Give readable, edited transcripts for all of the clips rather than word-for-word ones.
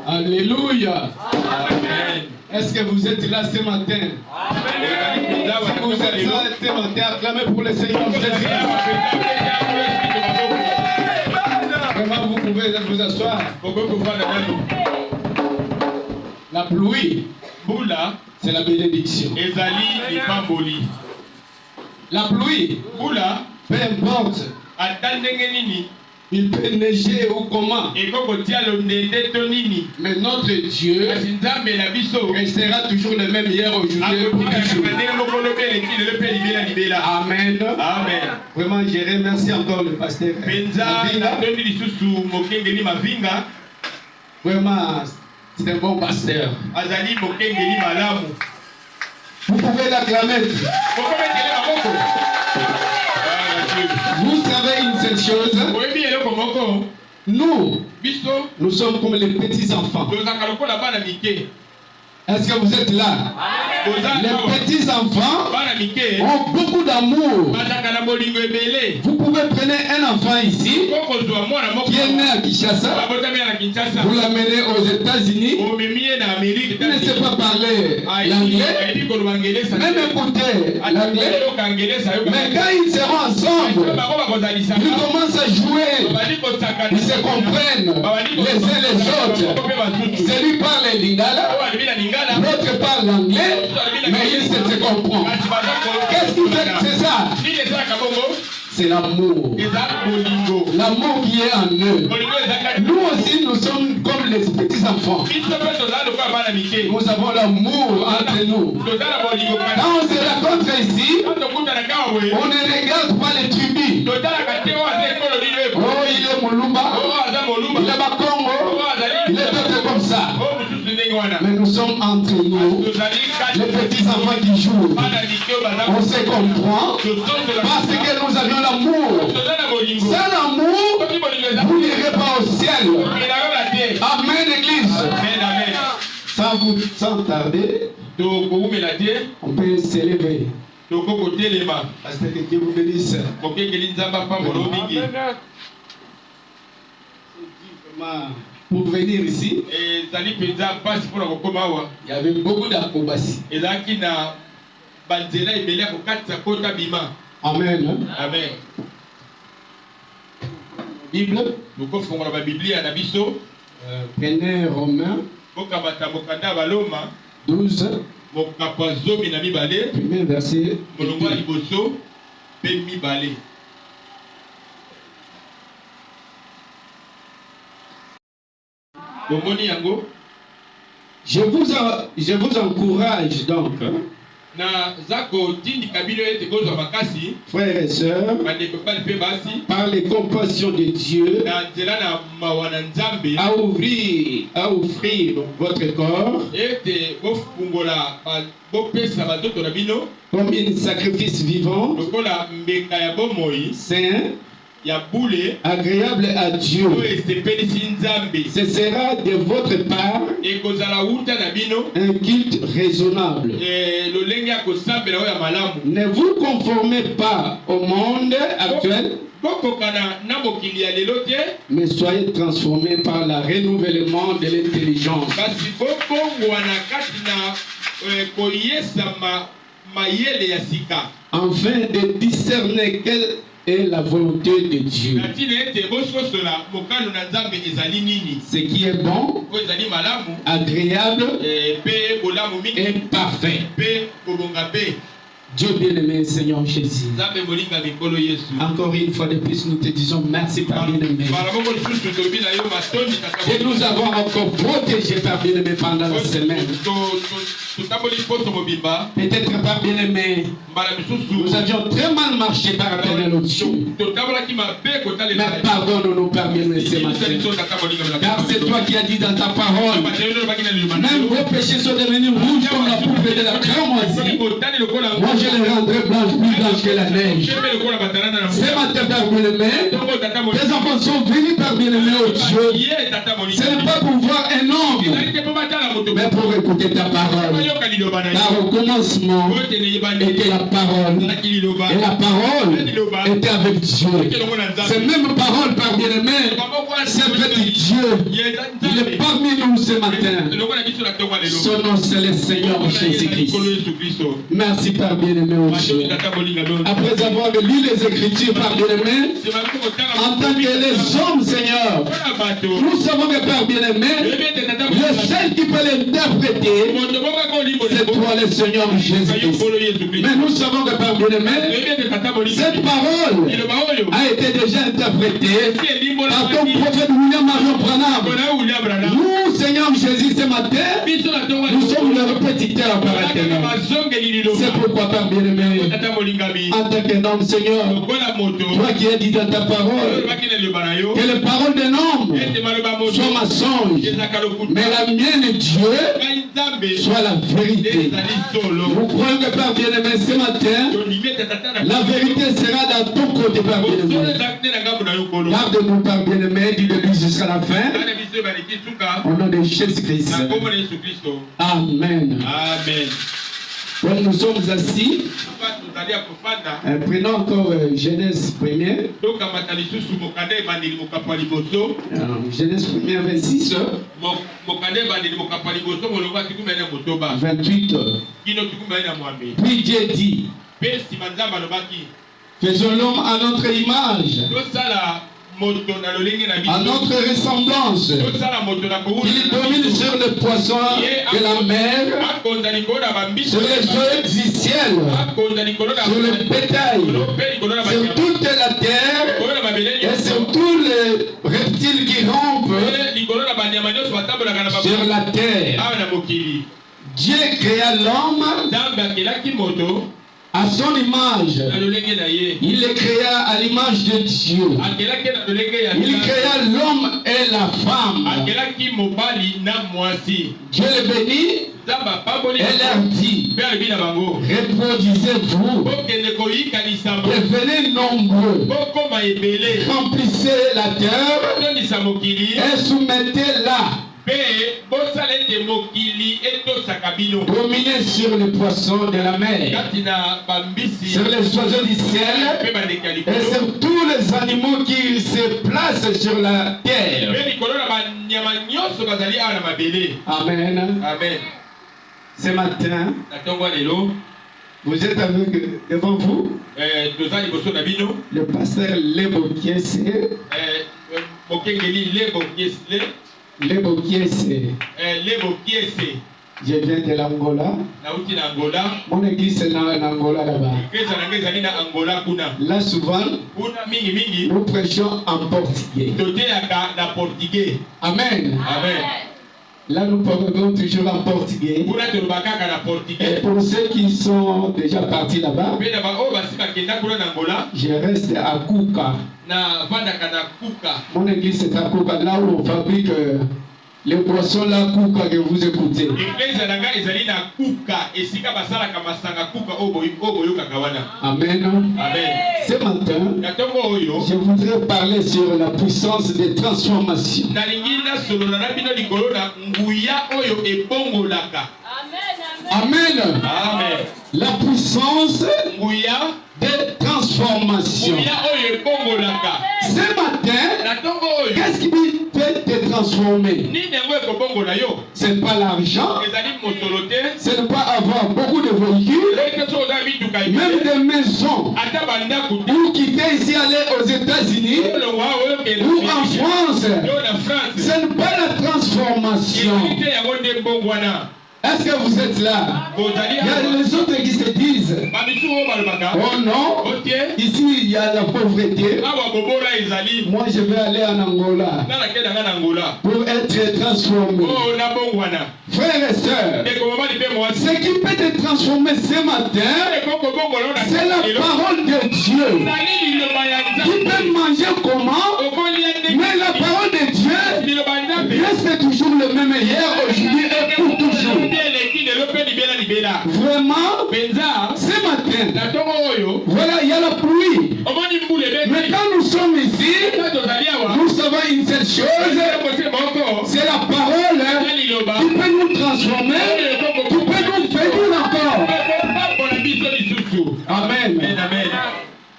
Alléluia. Est-ce que vous êtes là ce matin? Amen. Si vous êtes là ce matin, acclamez pour le Seigneur Jésus. Vraiment, vous pouvez vous asseoir. La pluie, c'est la bénédiction. La pluie, peu importe. Il peut neiger ou comment. Mais notre Dieu restera toujours le même hier, aujourd'hui et pour toujours. Amen. Amen. Vraiment, je remercie encore le pasteur. Vraiment, c'est un bon pasteur. Vous pouvez l'acclamer. Vous savez une seule chose. Nous sommes comme les petits enfants. Est-ce que vous êtes là? Les petits enfants ont beaucoup d'amour. Vous pouvez prendre un enfant ici qui est né à Kinshasa, vous l'amenez aux États-Unis, il ne sait pas parler l'anglais, même écouter l'anglais, mais quand ils seront ensemble, ils commencent à jouer, ils se comprennent les uns les autres. Celui parle lingala, l'autre parle l'anglais, mais il se comprend. Qu'est-ce qui fait que c'est ça? C'est l'amour. L'amour qui est en eux. Nous aussi, nous sommes comme les petits enfants. Nous avons l'amour entre nous. Quand on se rencontre ici, on ne regarde pas les tribus. Oh, il est Moulumba, il est Bakongo, il est d'autres comme ça. Mais nous sommes entre nous, les petits enfants qui jouent. On se comprend parce que nous avions l'amour. Sans l'amour, vous n'irez pas au ciel. Amen, Église. Sans tarder, on peut s'élever. Parce que Dieu vous bénisse. Pour venir ici, il y avait beaucoup d'acrobatie. Amen. Amen. Bible. Prenez Romains 12. Premier verset. Je vous encourage donc, frères et sœurs, par les compassions de Dieu, à offrir votre corps comme un sacrifice vivant, saint, agréable à Dieu. Ce sera de votre part un culte raisonnable. Ne vous conformez pas au monde actuel, mais soyez transformés par le renouvellement de l'intelligence, afin de discerner quelle est la volonté de Dieu, ce qui est bon, agréable et parfait. Dieu bien-aimé, Seigneur Jésus. Encore une fois de plus, nous te disons merci par bien-aimé. Et nous avons encore protégé par bien-aimé pendant la semaine. Peut-être par bien-aimé, nous avions très mal marché par rappel au-dessus. Mais pardonne-nous par bien-aimé ce matin. Car c'est toi qui as dit dans ta parole, même vos péchés sont devenus rouges comme la poudre de la cramoisie. Moi je les rendrai blanches, plus blanches que la neige. Ce matin par bien-aimé, tes enfants sont venus par bien-aimé au Dieu. Ce n'est pas pour voir un homme, mais pour écouter ta parole. Car au commencement était la parole. Et la parole était avec Dieu. Cette même parole par bien-aimé, c'est avec Dieu. Il est parmi nous ce matin. Son nom c'est le Seigneur Jésus-Christ. Merci par bien-aimé au Dieu. Après avoir lu les Écritures par bien-aimé, en tant que les hommes, Seigneur, nous savons que par bien-aimé, le seul qui peut l'interpréter, c'est toi le Seigneur Jésus-Christ. Mais nous savons que par bien-aimé, cette parole a été déjà interprétée par ton prophète William Marion Branham. Nous, Seigneur Jésus, ce matin, nous sommes le répétiteur par éternel. C'est pourquoi par bien-aimé, en tant qu'un homme, Seigneur, toi qui as dit dans ta parole que les paroles d'un homme soient mensonges, mais la mienne, Dieu, soit la vérité. Nous croyons que par bien-aimé ce matin, la vérité sera dans ton côté par bien-aimé. Garde-nous par bien-aimé du début jusqu'à la fin. Au nom de Jésus-Christ. Amen. Amen. Donc nous sommes assis. Prenons encore Genèse 1er. Genèse 1er, 26. 28. Puis Dieu dit, faisons l'homme à notre image, à notre ressemblance, qu'il domine sur les poissons de la mer, sur les oiseaux du ciel, sur le bétail, sur toute la terre et sur tous les reptiles qui rampent sur la terre. Dieu créa l'homme à son image. Il le créa à l'image de Dieu. Il créa l'homme et la femme. Dieu les bénit et leur dit, reproduisez-vous, devenez nombreux, remplissez la terre et soumettez-la. Dominez sur les poissons de la mer, sur les oiseaux du ciel et sur tous les animaux qui se placent sur la terre. Amen. Amen. Ce matin, vous êtes avec devant vous le pasteur Lebo Kiese. Je viens de l'Angola. Mon église est en Angola là-bas. Là souvent, nous prêchons en portugais. Amen. Amen. Là nous parlons toujours en portugais. Et pour ceux qui sont déjà partis là-bas, je reste à Kuka. Mon église est à Kuka, là où on fabrique les poissons là, Kuka, que vous écoutez. Amen. Ce matin, je voudrais parler sur la puissance des transformations. Amen. Amen. La puissance des transformations. Ce matin, qu'est-ce qui peut te transformer? Ce n'est pas l'argent, ce n'est pas avoir beaucoup de véhicules, même des maisons, ou quitter ici, aller aux États-Unis, ou en France. Ce n'est pas la transformation. Est-ce que vous êtes là? Il y a les autres qui se disent, oh non, ici il y a la pauvreté. Moi je vais aller en Angola pour être transformé. Frères et sœurs, ce qui peut te transformer ce matin, c'est la parole de Dieu. Tu peux manger comment? Mais la parole de Dieu reste toujours le même hier, aujourd'hui et pour toujours. Vraiment, ce matin, voilà, il y a la pluie. Mais quand nous sommes ici, nous savons une seule chose, c'est la parole qui peut nous transformer, qui peut nous bénir encore. Amen.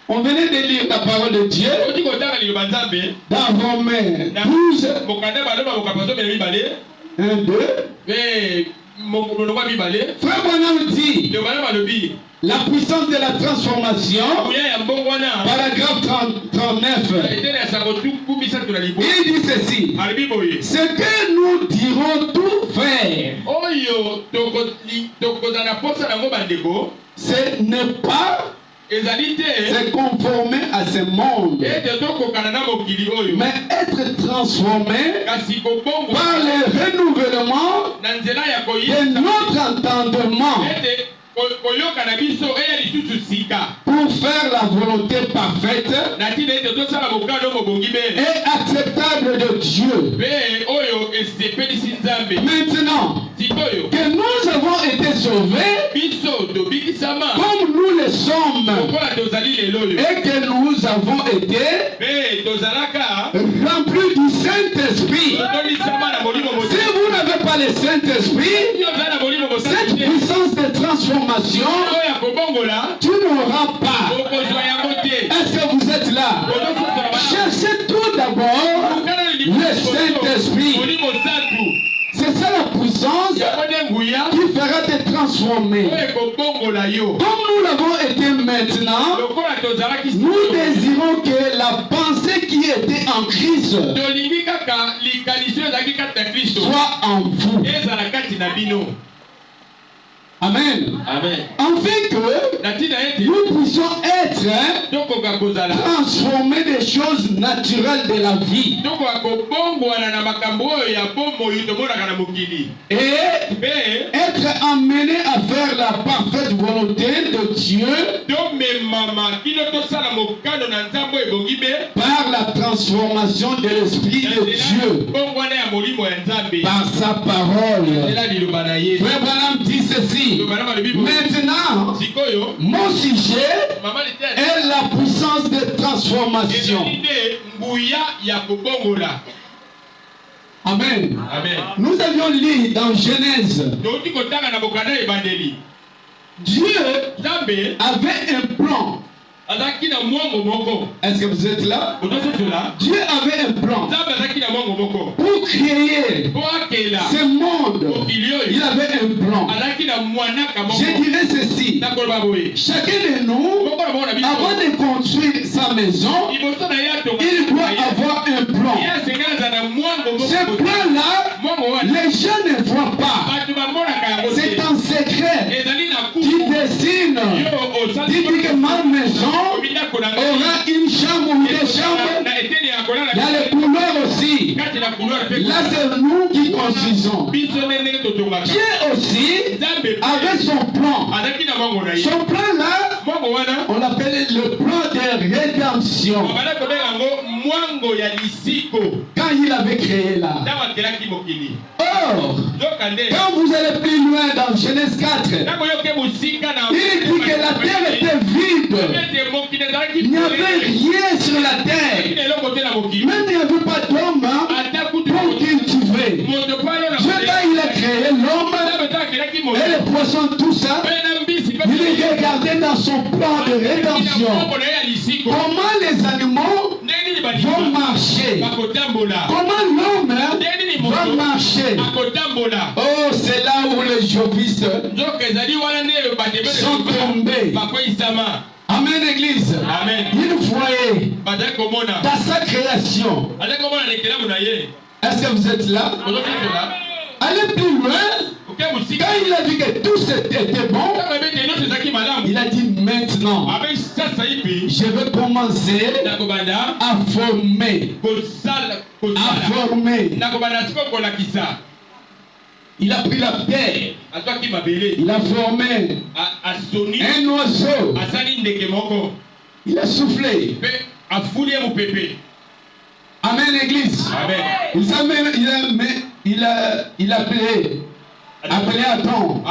On venait de lire la parole de Dieu dans Romains 12, 1, 2. Frère Branham dit la puissance de la transformation, paragraphe 39. Il dit ceci: ce que nous dirons tout faire, ce n'est pas se conformer à ce monde, mais être transformé par le renouvellement de notre entendement pour faire la volonté parfaite et acceptable de Dieu. Maintenant que nous avons été sauvés comme nous le sommes et que nous avons été remplis du Saint-Esprit, si vous n'avez pas le Saint-Esprit, cette puissance de transformation, tu n'auras pas. Est-ce que vous êtes là? Cherchez tout d'abord le Saint-Esprit. C'est ça la puissance qui fera te transformer. Comme nous l'avons été maintenant, nous désirons que la pensée qui était en Christ soit en vous. Amen. Amen. Afin que nous puissions être transformés des choses naturelles de la vie. Et être amenés à faire la parfaite volonté de Dieu par la transformation de l'Esprit de Dieu par sa parole. Frère Branham dit ceci: maintenant, mon sujet est la puissance de transformation. Amen. Amen. Nous avions lu dans Genèse, Dieu avait un plan. Est-ce que vous êtes là? Dieu avait un plan pour créer ce monde. Il avait un plan. Je dirais ceci: chacun de nous, avant de construire sa maison, il doit avoir un plan plan. Ce plan-là, les gens ne voient pas. C'est un secret qui dessine. Dit que ma maison aura une chambre ou deux chambres. Il y a les couleurs aussi. Là, c'est nous qui construisons. Dieu aussi avait son plan. Son plan-là, on l'appelle le plan de rédemption. Quand il avait créé là. Or, quand vous allez plus loin dans Genèse 4, il dit que la terre était vide. Il n'y avait rien sur la terre. Même il n'y avait pas d'homme pour cultiver. Dieu, quand il a créé l'homme et les poissons, tout ça, il regardait dans son plan de rédemption comment les animaux vont marcher, comment l'homme va marcher. Oh, c'est là où les jovistes sont tombés. Amen, Église. Amen. Il voyait dans sa création. Est-ce que vous êtes là? Allez plus loin. Quand il a dit que tout était bon, il a dit maintenant, je vais commencer à former. Il a pris la terre. Il a formé un oiseau. Il a soufflé. Amen, Église. Amen. Il a appelé Adam.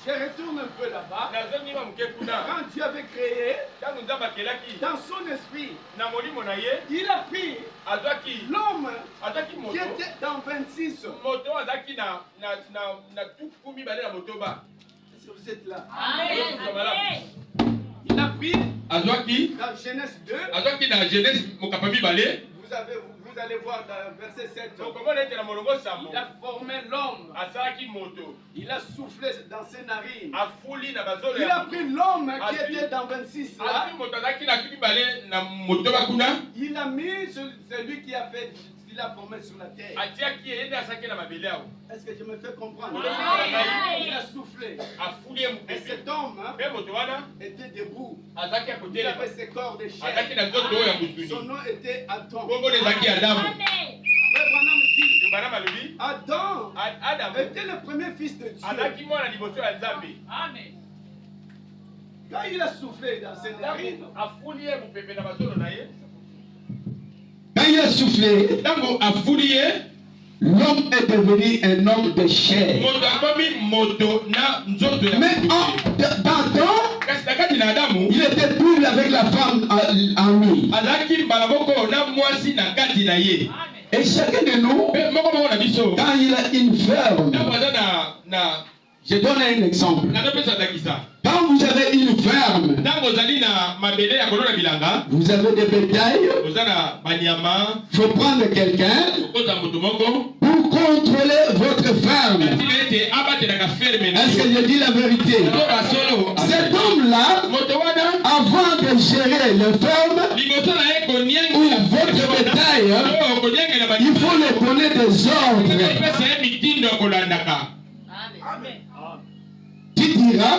Je retourne un peu là-bas. Quand Dieu avait créé, dans son esprit, il a pris l'homme qui était dans 26. Est-ce que vous êtes là? Amen. Il a pris dans Genèse 2. Vous allez voir dans verset 7. Il a formé l'homme. Il a soufflé dans ses narines. Il a pris l'homme qui était dans 26 là. Il a mis celui qui a fait. Il a formé sur la terre. Est-ce que je me fais comprendre? Il a soufflé. Et cet homme était debout. Il avait ses corps de chair. Son nom était Adam. Adam était le premier fils de Dieu. Quand il a soufflé dans ses narines, quand il a soufflé, l'homme est devenu un homme de chair. Mais d'Adam, il était double avec la femme en lui. Et chacun de nous, quand il a une ferme, je donne un exemple. Quand vous avez une ferme, vous avez des bétails, il faut prendre quelqu'un pour contrôler votre ferme. Est-ce que je dis la vérité? Cet homme-là, avant de gérer la ferme ou votre bétail, il faut lui donner des ordres. Tu diras,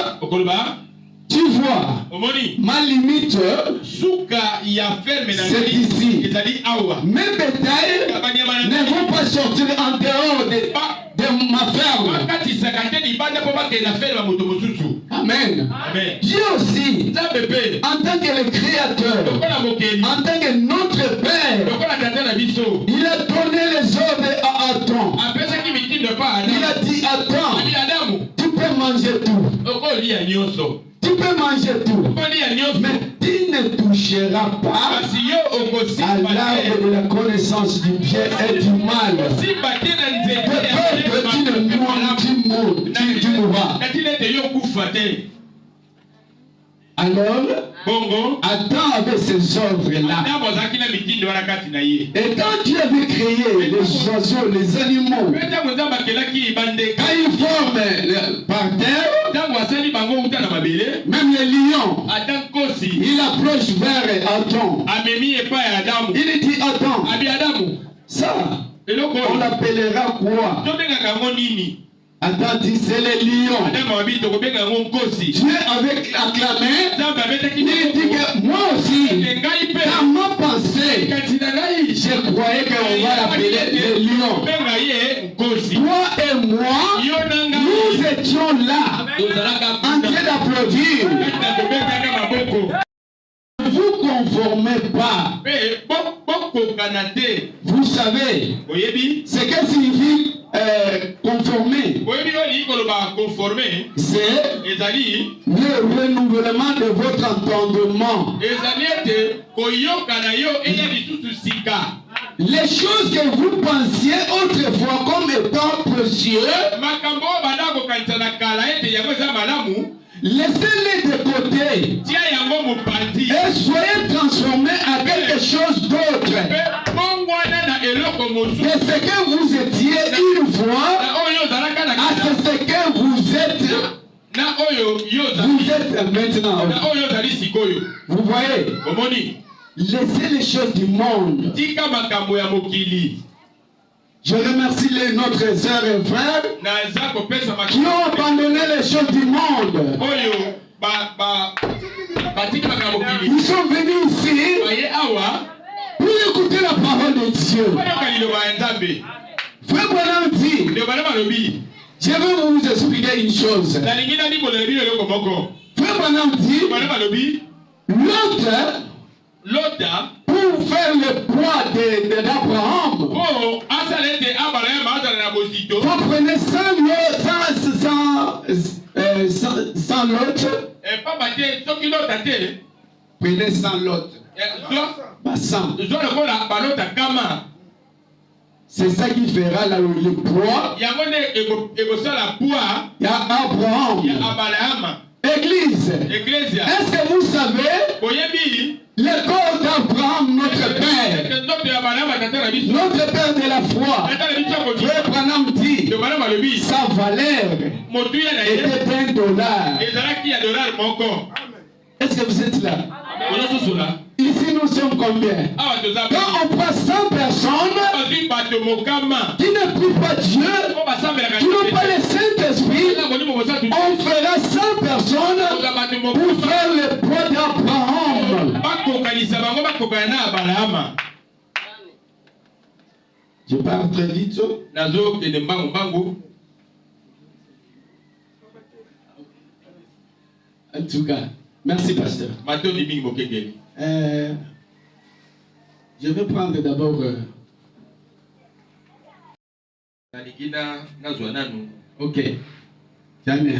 tu vois, ma limite, c'est ici. Mes bétails ne vont pas sortir en dehors de ma ferme. Amen. Dieu aussi, en tant que le Créateur, en tant que notre Père, il a donné les ordres à Adam. Il a dit à Adam, tu peux manger tout. Tu peux manger tout. Mais tu ne toucheras pas à l'arbre de la connaissance du bien et du mal. De peur que tu ne mourras. Alors, Adam avait ces ordres-là. Et quand Dieu avait créé les oiseaux, les animaux, quand ils forment par terre, même les lions, il approche vers Adam. Il dit Adam, ça, on l'appellera quoi? Adam dit c'est les lions. Dieu avait acclamé. Il dit que moi aussi, dans ma pensée, je croyais qu'on va l'appeler les lions. Toi et moi, nous étions là, en train d'applaudir. Ne vous conformez pas. Vous savez ce que signifie conformer. C'est le renouvellement de votre entendement. Les choses que vous pensiez autrefois comme étant précieuses, laissez-les de côté et soyez transformés à quelque chose d'autre. De ce que vous étiez une fois à ce que vous êtes maintenant. Vous voyez? Laissez les choses du monde. Je remercie notre sœurs et frères qui ont abandonné les choses du monde. Ils sont venus ici pour écouter la parole de Dieu. Frère Branham dit, je vais vous expliquer une chose. Frère Branham dit, l'autre, pour faire le poids d'Abraham, vous prenez 100 l'autre. Prenez 100 l'autre. C'est ça qui fera le poids. Il y a Abraham. Église. Est-ce que vous savez le corps d'Abraham, notre père de la foi, Frère Branham dit, sa valeur était $1. Est-ce que vous êtes là? Ici nous sommes combien? Quand on prend 100 personnes qui ne prient pas Dieu, qui n'ont pas le Saint-Esprit, on fera 100 personnes pour faire le poids d'Abraham. Je parle très vite. En tout cas, merci pasteur. Je vais prendre d'abord ok. Jamais.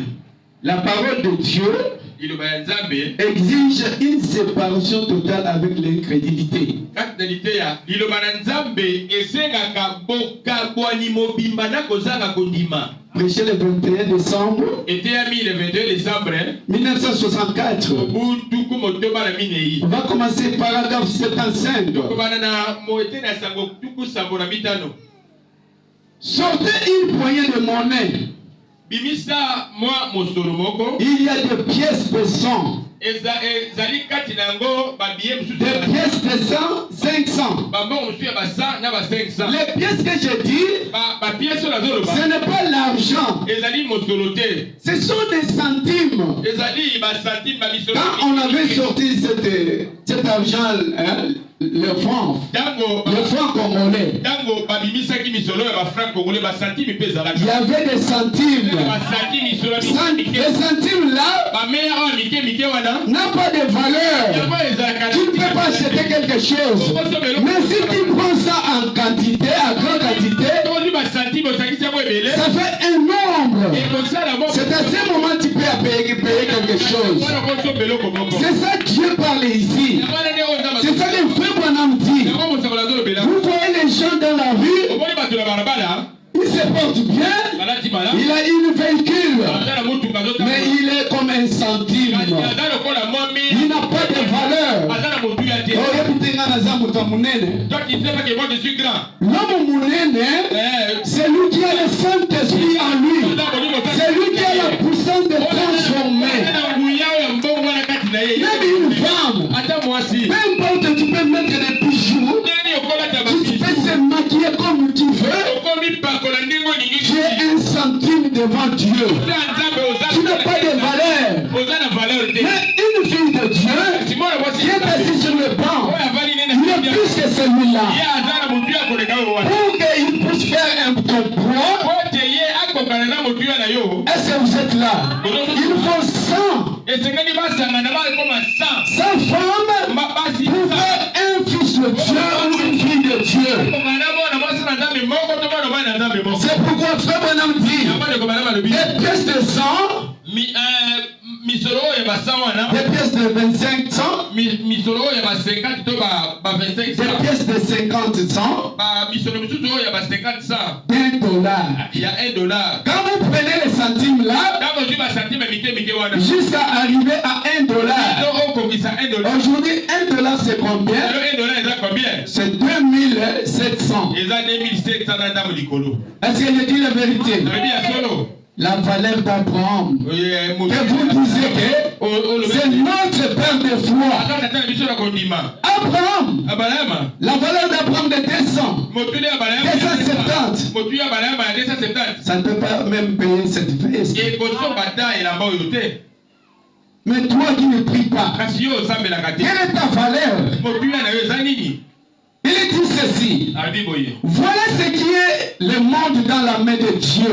La parole de Dieu exige une séparation totale avec l'incrédulité. Prêché le 21 décembre 1964. On va commencer paragraphe 75. Sortez une poignée de monnaie. Il y a des pièces de 100. Des pièces de 100, 500. Les pièces que j'ai dit, ce n'est pas l'argent. Ce sont des centimes. Quand on avait sorti cet argent, le franc congolais, il y avait des centimes. Les centimes là n'a pas de valeur. Tu ne peux pas acheter quelque chose. Mais si tu prends ça en quantité, à grande quantité, ça fait un nombre. C'est à ce moment que tu peux payer quelque chose. C'est ça que Dieu parle ici. C'est ça que Frère Branham dit. Vous voyez les gens dans la rue, il se porte bien, il a une véhicule, mais il est comme un centime. Il n'a pas de Toi qui sais pas que moi je suis grand. L'homme mounene, c'est lui qui a le Saint-Esprit en lui. C'est lui qui a la puissance de transformer. Même une femme, peu importe, tu peux mettre des bijoux, tu peux se maquiller comme tu veux. Tu es un centime devant Dieu. Tu n'as pas de valeur. Mais une fille de Dieu qui est assise sur le banc, il est plus que celui-là. Pour qu'il puisse faire un compromis, est-ce que vous êtes là? Il faut 100. 100 femmes pour faire un fils de Dieu ou une fille de Dieu. C'est pourquoi Frère Branham dit des pièces de 100, des pièces de 25 cents, des pièces de 50 cents, $1. Quand vous prenez les centimes là, jusqu'à arriver à $1. Aujourd'hui, $1 c'est combien? C'est 2700. Est-ce que je dis la vérité? La valeur d'Abraham. Que vous disiez que c'est notre père de foi. Abraham. La valeur d'Abraham de 200. 270. Ça ne peut pas même payer cette veste. Mais toi qui ne pries pas, quelle est ta valeur? Il dit ceci. Voilà ce qui est le monde dans la main de Dieu.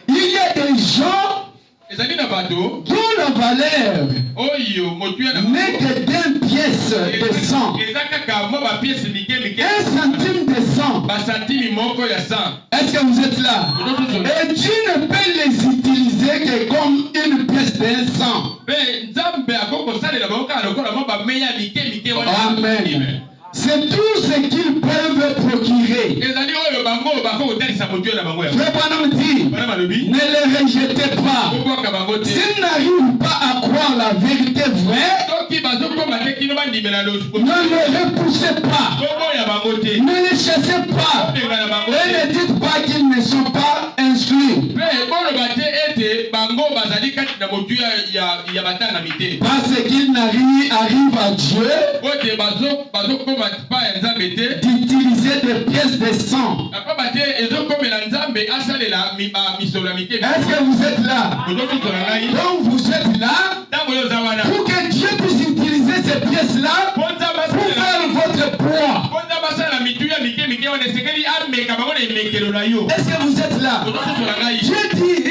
Il y a des gens dont la valeur n'est que d'une pièce de sang. Un centime de sang. Est-ce que vous êtes là? Et Dieu ne peut les utiliser que comme une pièce de sang. Amen. C'est tout ce qu'ils peuvent procurer. Frère Branham dit, ne les rejetez pas. S'ils n'arrivent pas à croire la vérité vraie, ne les repoussez pas. Ne les chassez pas. Et ne dites pas qu'ils ne sont pas instruits. Parce qu'ils arrivent à Dieu d'utiliser des pièces de sang. Est-ce que vous êtes là? Donc vous êtes là pour que Dieu puisse utiliser ces pièces-là pour faire votre poids. Est-ce que vous êtes là? Dieu dit,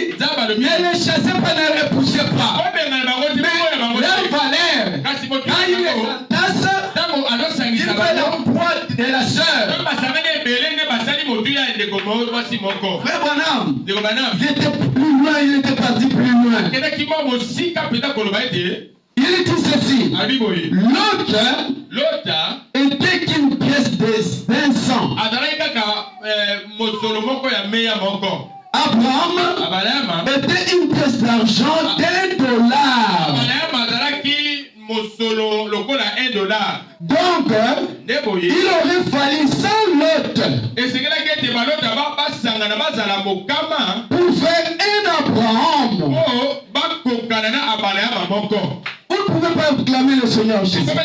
ne les chassez pas, ne les repoussez pas. Mais leur valeur, quand il les entasse, il fait l'emploi de la sœur. Frère Branham, il était plus loin, il était parti plus loin. Il dit ceci. L'autre était qu'une pièce d'un sang. Abraham était une pièce d'argent $1. Donc, il aurait fallu 100 lots pour faire un Abraham. Vous ne pouvez pas acclamer le Seigneur Jésus. Donc,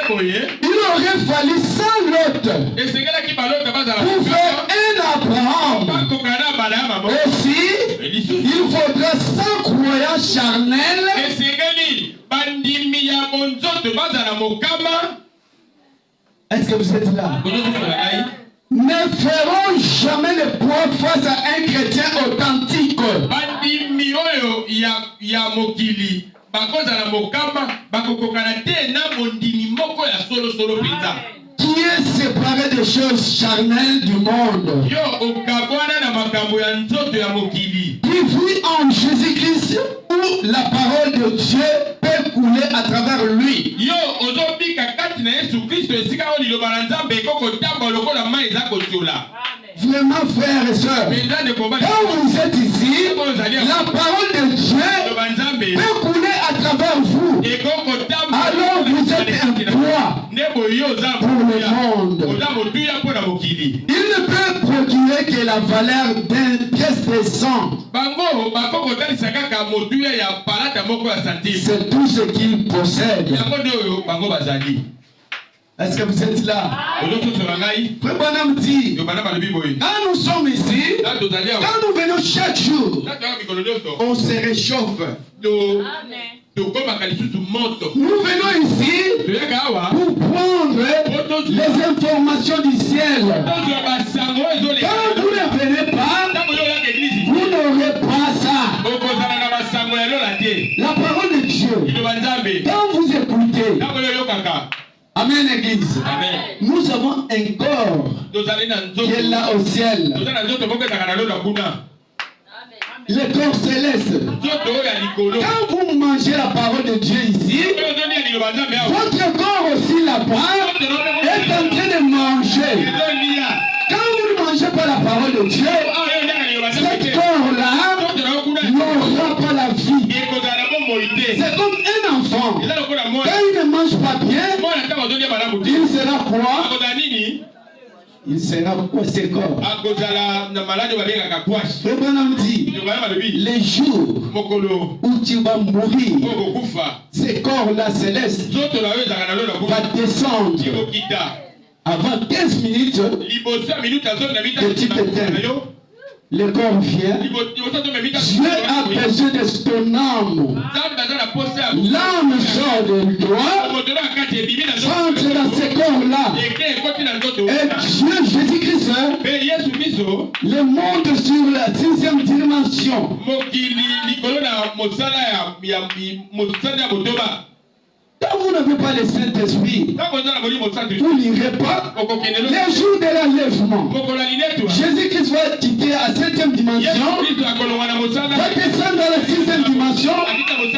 il aurait fallu 100 lots pour faire un Abraham. Aussi, il faudra 100 croyants charnels. Est-ce que vous êtes là? Ne feront jamais le poids face à un chrétien authentique. Qui est séparé des choses charnelles du monde, qui vit en Jésus-Christ, où la parole de Dieu peut couler à travers lui. Vraiment, frères et sœurs, quand vous êtes ici, la parole de Dieu peut monde. Il ne peut procurer que la valeur d'une pièce de sang. C'est tout ce qu'il possède. Est-ce que vous êtes là? Frère Branham dit, quand nous sommes ici, quand nous venons chaque jour, on se réchauffe. Nous venons ici pour prendre les informations du ciel. Quand vous ne venez pas, vous n'aurez pas ça. La parole de Dieu, quand vous écoutez, amen église, nous avons un corps qui est là au ciel. Le corps céleste. Quand vous mangez la parole de Dieu ici, votre corps aussi là-bas est en train de manger. Quand vous ne mangez pas la parole de Dieu, ce corps-là n'aura pas la vie. C'est comme un enfant. Quand il ne mange pas bien, il sera quoi? Il sera quoi ce corps? Les jours où tu vas mourir, ce corps-là céleste va descendre avant 15 minutes que tu t'éteins. Le corps vient. Dieu a besoin de ton âme. L'âme sort de toi, entre dans ce corps-là. Et Dieu, Jésus-Christ, le monde sur la 6e dimension. Quand vous n'avez pas le Saint-Esprit, vous n'irez pas. Les jours de l'enlèvement, Jésus-Christ va quitter à 7e dimension, va descendre dans la 6e dimension,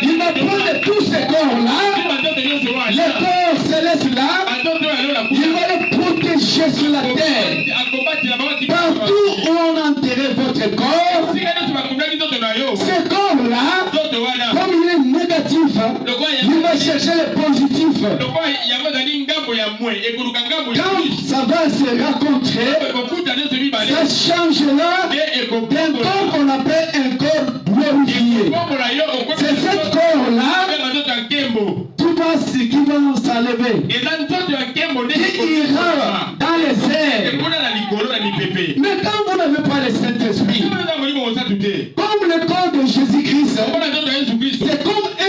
il va prendre tous ces corps-là, les corps célestes là, il va les protéger sur la terre. Partout où on a enterré votre corps, ce corps-là, comme il est négatif, il va chercher le positif. Quand ça va se rencontrer, ça change là d'un corps qu'on appelle un corps glorifié. C'est ce corps-là qui va s'enlever, qui ira dans les airs. Mais quand vous n'avez pas le Saint-Esprit, comme le corps de Jésus-Christ, c'est comme un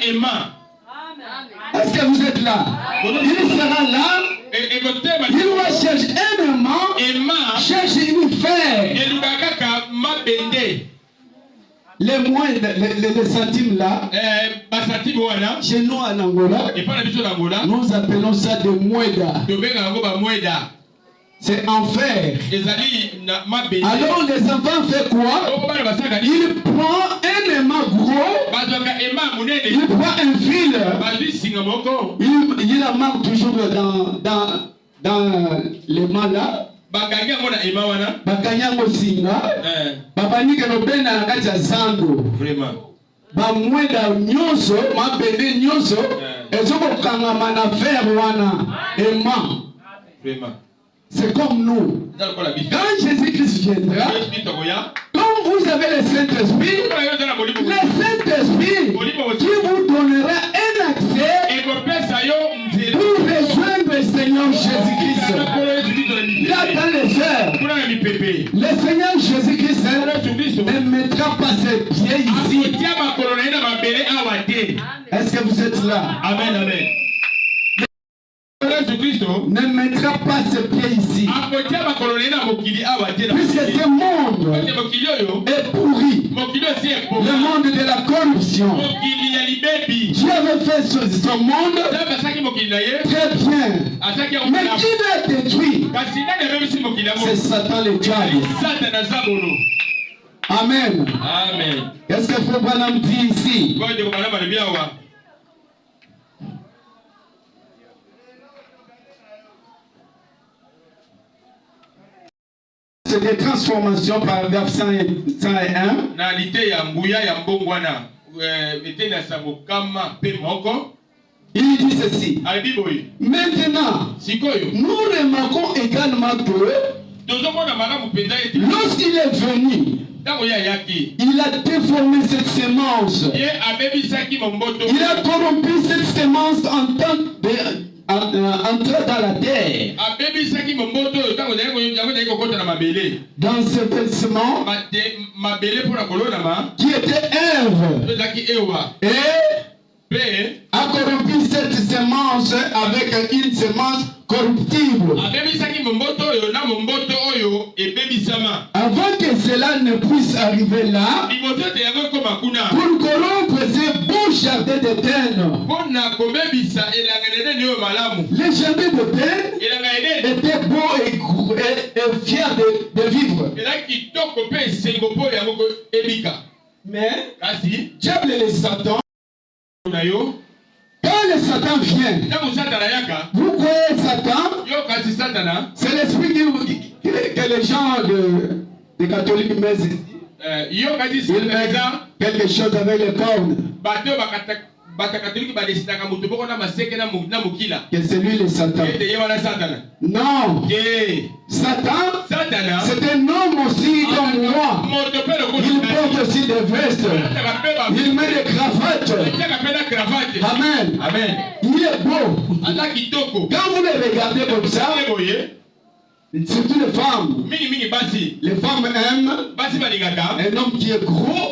aimant. Est-ce que vous êtes là? Il sera là. Il va chercher un aimant, chercher une fer. Les moines, les centimes là, chez nous en Angola, nous appelons ça des moedas. C'est en fer. Alors les enfants font quoi? Il prend un aimant gros, il prend un fil, il la marque toujours dans les mains là. Bakanyango singa, babanika nobena na kati ya zando. Bamweda nyonso, mabende nyonso, ezokokangama na fer wana, aimant. C'est comme nous. Quand Jésus-Christ viendra, comme vous avez le Saint-Esprit, qui vous donnera un accès pour rejoindre le Seigneur Jésus-Christ. Là dans les heures, le Seigneur Jésus-Christ ne mettra pas ses pieds ici. Est-ce que vous êtes là? Amen, amen. Ne mettra pas ses pieds ici. Puisque ce monde est pourri. Le monde de la corruption. Dieu avait fait son monde très bien. Mais qui l'a détruit? C'est Satan le diable. Amen. Qu'est-ce que Frère Branham dit ici? C'est des transformations par verset 101. Il dit ceci. Maintenant, nous remarquons également que lorsqu'il est venu, il a déformé cette sémence. Il a corrompu cette sémence en entrant dans la terre. Dans ce versement qui était Ève. Et a corrompu cette sémence avec une sémence corruptible. Avant que cela ne puisse arriver là, pour corrompre ces beaux jardins d'Éden, les jardins d'Éden étaient beaux et fiers de vivre. Mais, diable et Satan, quand le Satan vient, vous croyez Satan, c'est l'esprit que les gens de catholiques mettent ici. Ils mettent quelque chose avec les cornes. Que c'est lui le Satan. Non. Satan, c'est un homme aussi comme moi. Il porte aussi des vestes. Il met des cravates. Amen. Il est beau. Quand vous le regardez comme ça, surtout les femmes. Les femmes aiment un homme qui est gros,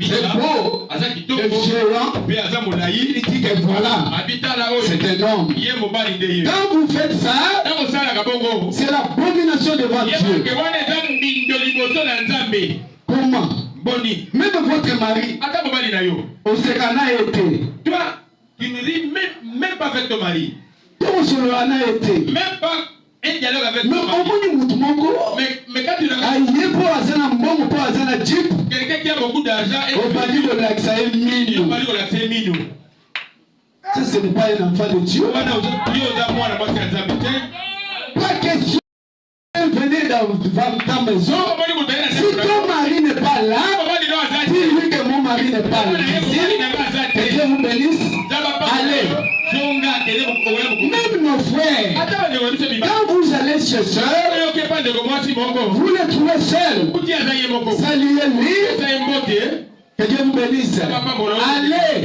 c'est beau, et géant. Il dit que voilà, c'est un homme. Quand vous faites ça, c'est l'abomination devant Dieu. Comment? Même votre mari, au Sekana été. Toi, tu ne ris même pas avec ton mari. Comment cela a été? Même pas. Mais quand tu quelqu'un qui a beaucoup d'argent ça ce n'est pas un enfant de Dieu. Pas question de venir dans ta maison. Si ton mari n'est pas là, dis-lui que mon mari n'est pas là. Que Dieu vous bénisse. Allez. Même nos frères, quand vous allez chez eux, vous les trouvez seuls. Saluez-lui. Que Dieu vous bénisse. Allez.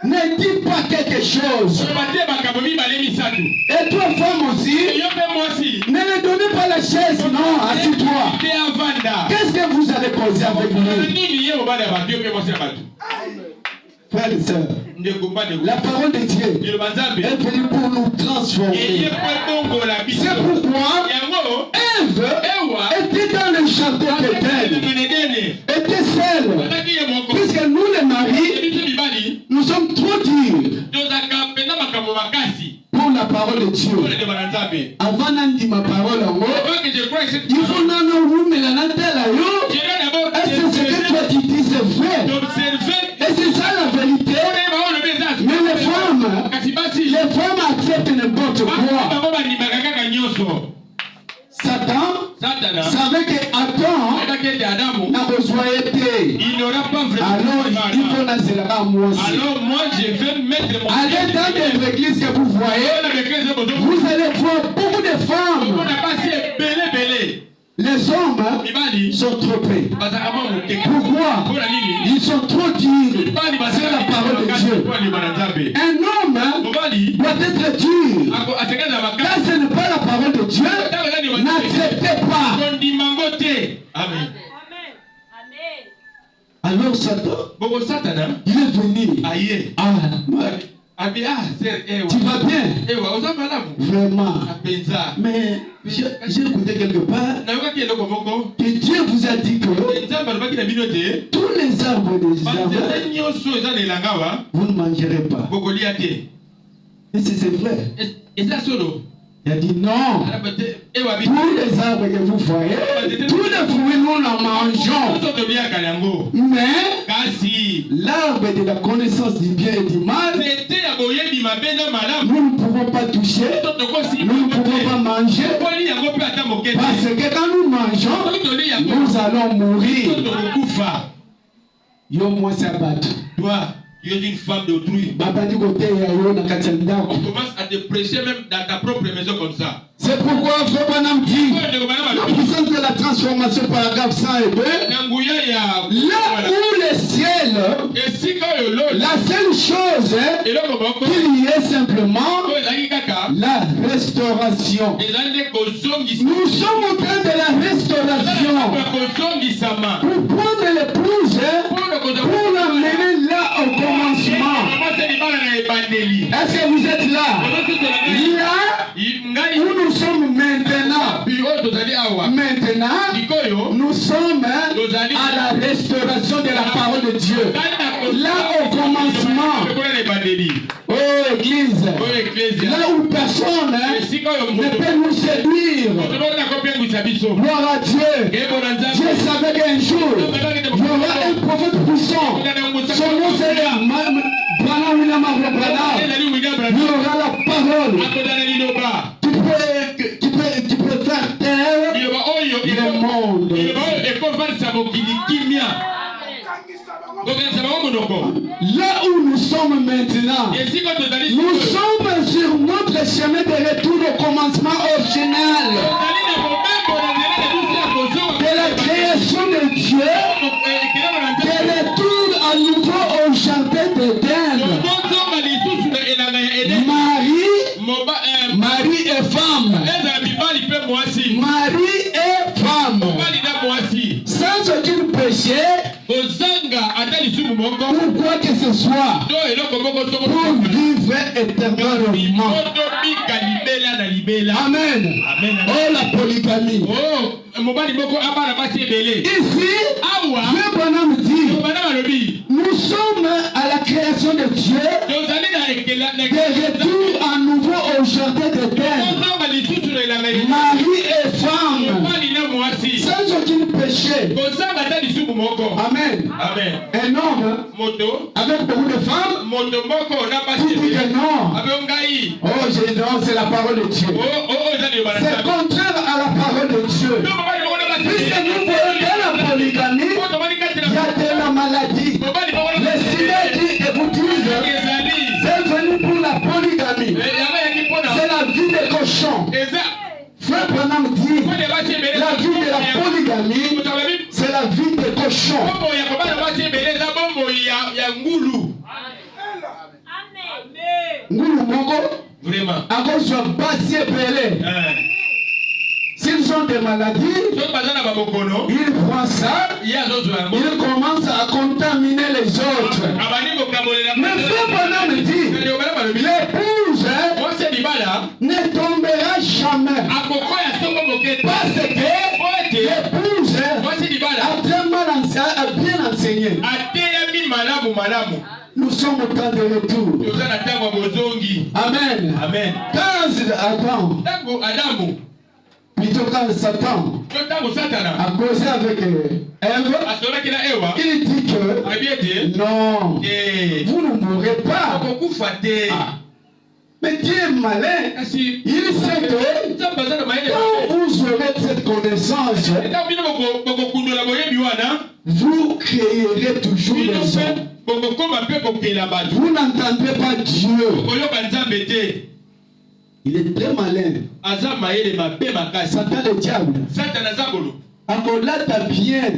Ne dis pas quelque chose. Et toi, femme aussi, ne lui donnez pas la chaise, non, assis-toi. Qu'est-ce que vous allez causer avec lui? Frères et sœurs, la parole de Dieu est venue pour nous transformer. C'est pourquoi Ève était dans le jardin d'Éden, était seule. Puisque nous les maris, nous sommes trop durs pour la parole de Dieu. Avant d'dire ma parole en haut, il faut nous mettre la tête. Est-ce que ce que toi tu dis c'est vrai? Et c'est ça la vérité. Mais les femmes acceptent n'importe quoi. Satan savait que Adam n'a besoin d'aider. Alors il faut lancer là moi aussi. Alors moi je vais mettre mon allez dans l'église que vous voyez, vous allez voir beaucoup de femmes. Les hommes sont trompés. Pourquoi? Ils sont trop durs. C'est la parole de Dieu. Un homme doit être dur. Quand ce n'est pas la parole de Dieu, n'acceptez pas. Amen. Alors Satan, il est venu. Tu vas bien? Vraiment. Mais j'ai écouté quelque part que Dieu vous a dit que tous les arbres des arbres, vous ne mangerez pas. Et c'est vrai. Il a dit non. Tous les arbres que vous voyez, tous les fruits nous en mangeons. Mais l'arbre de la connaissance du bien et du mal, nous ne pouvons pas toucher, nous ne pouvons pas manger. Parce que quand nous mangeons, nous allons mourir. Yo moi c'est abattu. Toi, tu es une femme d'autrui. Baba dit côté ya yo na katenda ko. On commence à te prêcher même dans ta propre maison comme ça. C'est pourquoi Frère Branham dit la puissance de la transformation paragraphe 102. Là où le ciel, la seule chose qu'il y ait simplement la restauration. Nous sommes en train de la restauration pour prendre l'épouse pour l'amener là au commencement. Est-ce que vous êtes là? Là où nous sommes maintenant. Maintenant, nous sommes à la restauration de la parole de Dieu. Là au commencement. Oh Église. Là où personne ne peut nous séduire. Gloire à Dieu. Dieu savait qu'un jour, il y aura un prophète puissant. Son nom c'est Branham William Branham. Il y aura la parole. Tu peux faire taire le monde. Là où nous sommes maintenant, nous sommes sur notre chemin de retour au commencement original de la création de Dieu, de retour à nouveau au jardin d'Éden. Marie et femme. Marie et femme. Sans aucun péché. Pour quoi que ce soit. Pour vivre éternellement. Amen. Oh la polygamie. Ici, le bonhomme dit, nous sommes à la création de Dieu, de retour à nouveau au jardin d'Éden. Mari et femme, sans aucun péché. Amen. Un homme avec beaucoup de femmes, qui dit que non. Oh, non, c'est la parole de Dieu. C'est contraire à la parole de Dieu. Puisque nous voyons dans la polygamie, il y a de la maladie. Le Seigneur dit et vous disent, c'est venu pour la polygamie. C'est la vie des cochons. Frère Branham dit, la vie de la polygamie, c'est la vie des cochons. Ngulu Mongo, vraiment. À cause de bâti et belé. S'ils ont des maladies, ils prennent ça, ils commencent à contaminer les autres. Mais Frère Branham dit, l'épouse ne tombera jamais. Parce que l'épouse a bien enseigné. Nous sommes au temps de retour. Amen. Quand Adam, plutôt quand Satan a causé avec Ève, il dit que non, vous ne mourrez pas. Mais Dieu est malin. Il sait que quand vous aurez cette connaissance, vous créerez toujours les hommes. Vous n'entendrez pas Dieu. Il est très malin. Satan le diable. Akolata bien.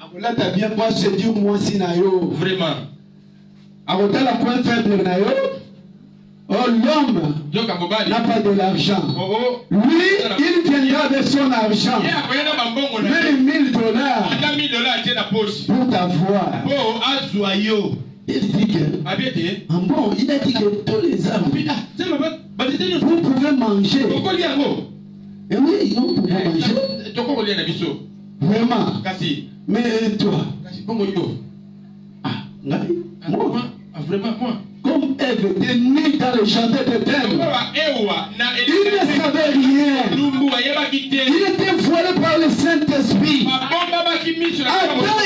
Akolata bien pour se dire moi si nayo. Vraiment. Akolata la point faible nayo. Oh, l'homme n'a pas de l'argent. Lui, il viendra de son argent. Même $1000 pour t'avoir. Il dit que, bon, il a dit que tous les hommes, vous pouvez manger. Et oui, on peut manger. Vraiment. Mais toi, moi, vraiment, moi. Comme Ève était née dans le jardin d'Éden, il ne savait rien. Il était voilé par le Saint-Esprit. Adam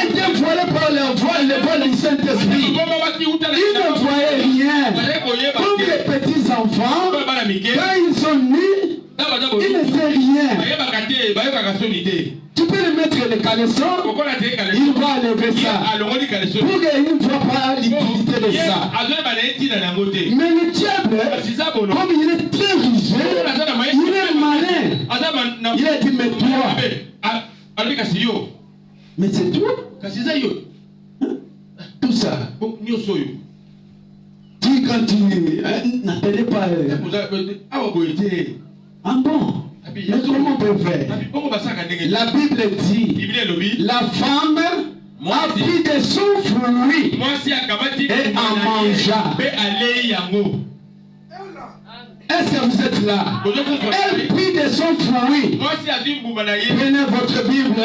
était voilé par le vol du Saint-Esprit. Il ne voyait rien. Comme les petits enfants, quand ils sont nés, Il ne sait rien. Tu peux lui mettre le caleçon, il va enlever ça. Pour qu'il ne voit pas l'utilité de ça. Mais le diable, comme il est très rusé, il est malin. Il a dit, mais toi, mais c'est tout. Tout ça. Tu quand tu n'attendais pas. Ah bon? Mais comment on peut faire? La Bible dit, la femme a pris de son fruit et en mangea. Est-ce que vous êtes là? Elle prit de son fruit. Prenez votre Bible,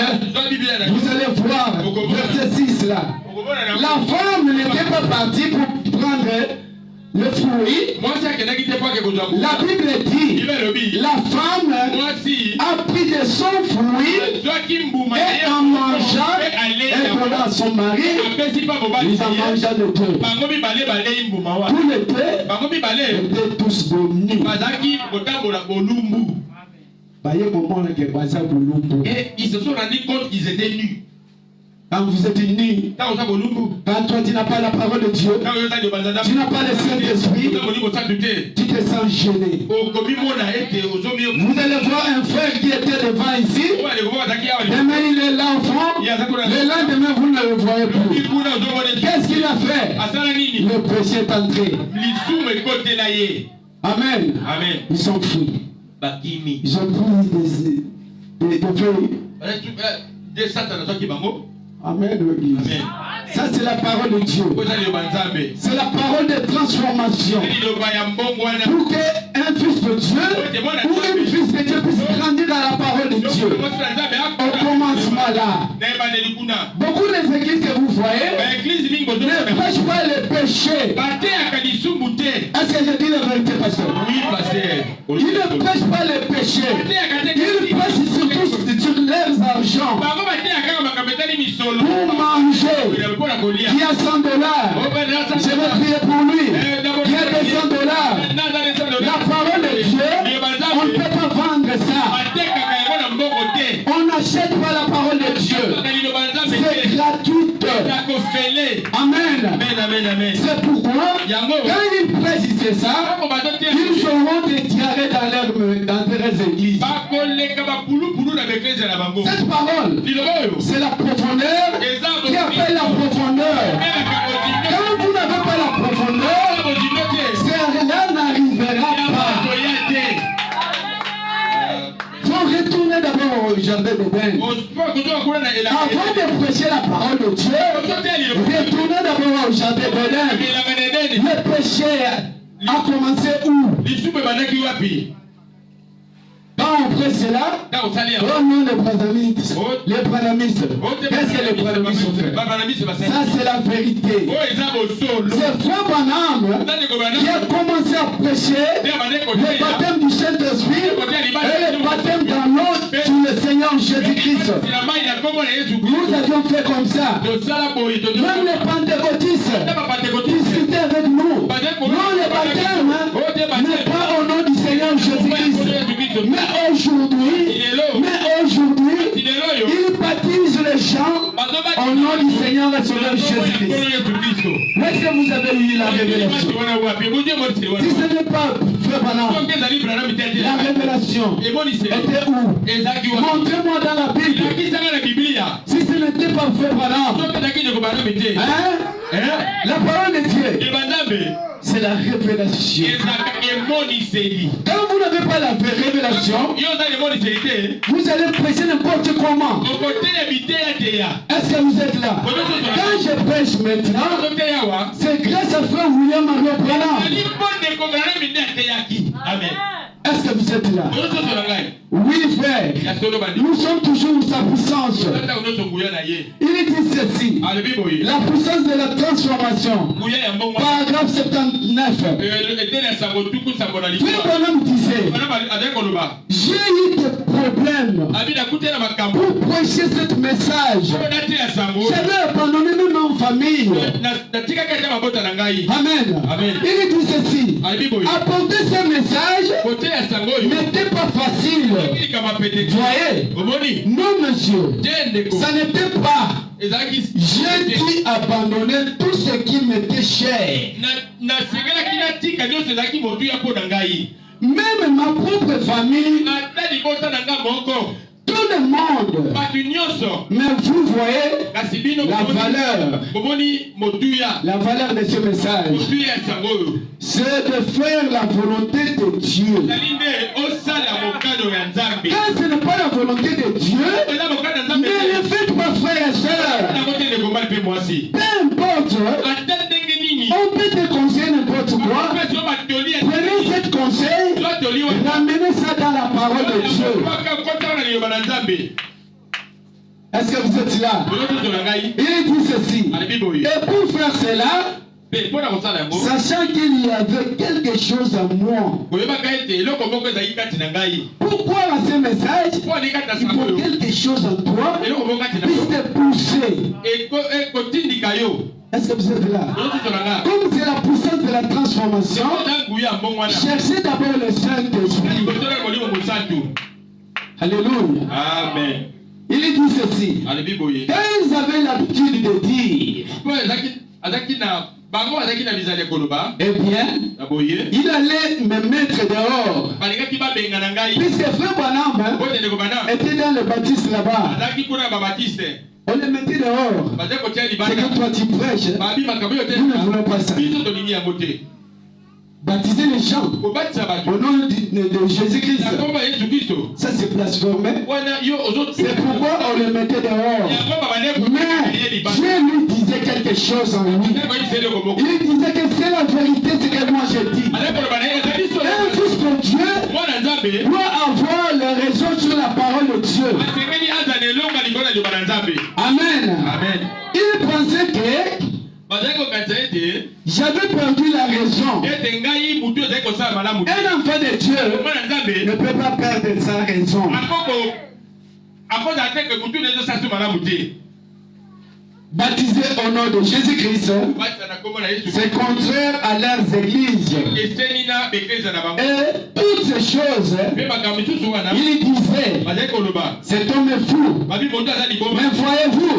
vous allez voir verset 6 là. La femme n'était pas partie pour prendre le fruit. La Bible dit, la femme a pris de son fruit et en mangea et donna à son mari. Ils en mangea de deux. Tout l'été, ils étaient tous bénis. Et ils se sont rendus compte qu'ils étaient nus. Quand vous êtes nus, quand toi tu n'as pas la parole de Dieu, tu n'as pas le Saint-Esprit, tu te sens gêné. Vous allez voir un frère qui était devant ici, demain il est là au fond, le lendemain vous ne le voyez plus. Qu'est-ce qu'il a fait? Le péché est entré. Amen. Ils sont fous. Ils ont pris des feuilles. Amen. Ça c'est la parole de Dieu. C'est la parole de transformation. Pour qu'un fils de Dieu ou une fils de Dieu puisse grandir dans la parole de Dieu. Au commencement là. Beaucoup des églises que vous voyez ne prêchent pas le péché. Est-ce que je dis la vérité, pasteur? Oui, pasteur. Ils ne prêchent pas le péché. Ils prêchent surtout sur leurs argent. Pour manger. Qui a $100? Je vais prier pour lui. Qui a $200? La parole de Dieu, on ne peut pas vendre ça. On n'achète pas la parole de Dieu. C'est gratuite. Amen. C'est pourquoi, quand ils précisent ça, ils auront des diarrhées dans leurs églises. Cette parole, c'est la profondeur qui appelle la profondeur. Quand vous n'avez pas la profondeur, cela n'arrivera pas. Il faut retourner d'abord au jardin d'Éden. Avant de prêcher la parole de Dieu, retournez d'abord au jardin d'Éden. Le péché a commencé où? Quand on prêche cela, on est les branhamistes. Qu'est-ce que les branhamistes ont fait? Ça c'est la vérité. C'est Frère Branham qui a commencé à prêcher le baptême du Saint-Esprit et le baptême dans l'eau sur le Seigneur Jésus-Christ. Nous avions fait comme ça. Même les pentecôtistes discutaient avec nous. Non, le baptême n'est pas au nom du Seigneur Jésus-Christ. Mais aujourd'hui, il baptise les gens au nom du Seigneur et Sauveur Jésus-Christ. Est-ce que vous avez eu la révélation? Si ce n'est pas Frère Branham, la révélation était où? Montrez-moi dans la Bible. Si ce n'était pas Frère Branham, la parole de Dieu, c'est la révélation. Quand vous n'avez pas la révélation, vous allez prêcher n'importe comment. Est-ce que vous êtes là? Quand je prêche maintenant, c'est grâce à Frère William Mario Branham. Amen. Est-ce que vous êtes là? Oui, frère. Nous sommes toujours sa puissance. Il dit ceci. La puissance de la transformation. Paragraphe 79. Frère Branham disait, j'ai eu des problèmes pour prêcher ce message. J'avais abandonné même en famille. famille. Amen. Amen. Il dit ceci. Apporter ce message n'était pas facile. Voyez? Non, monsieur. Ça n'était pas. J'ai dû abandonner tout ce qui m'était cher. Même ma propre famille. Tout le monde. Mais vous voyez la valeur de ce message. C'est de faire la volonté de Dieu. Quand ce n'est pas la volonté de Dieu, ne le faites pas, frères et sœurs. Peu importe, on peut te conseiller n'importe quoi. Prenez cet conseil, ramenez ça dans la parole de Dieu. Est-ce que vous êtes là? Il dit ceci. Et pour faire cela, sachant qu'il y avait quelque chose en moi. Pourquoi dans ce message, il faut quelque chose en toi puisse te pousser. Est-ce que vous êtes là? Comme c'est la puissance de la transformation, cherchez d'abord le Saint-Esprit. Alléluia. Amen. Il dit ceci. Quand ils avaient l'habitude de dire, eh bien, il allait me mettre dehors. Puisque frère Branham était dans le baptiste là-bas. On le mettait dehors. C'est que toi tu prêches. Nous ne voulons pas ça. Baptiser les gens au nom de Jésus-Christ. Ça c'est blasphémé. C'est pourquoi on le mettait dehors. Mais Dieu lui disait quelque chose en lui. Il disait que c'est la vérité ce que moi je dis. Un fils de Dieu doit avoir le raison sur la parole de Dieu. Amen. Il pensait que j'avais perdu la raison. Un enfant de Dieu ne peut pas perdre sa raison. Baptisé au nom de Jésus-Christ, c'est contraire à leurs églises. Et toutes ces choses, il disait, cet homme est fou. Mais voyez-vous,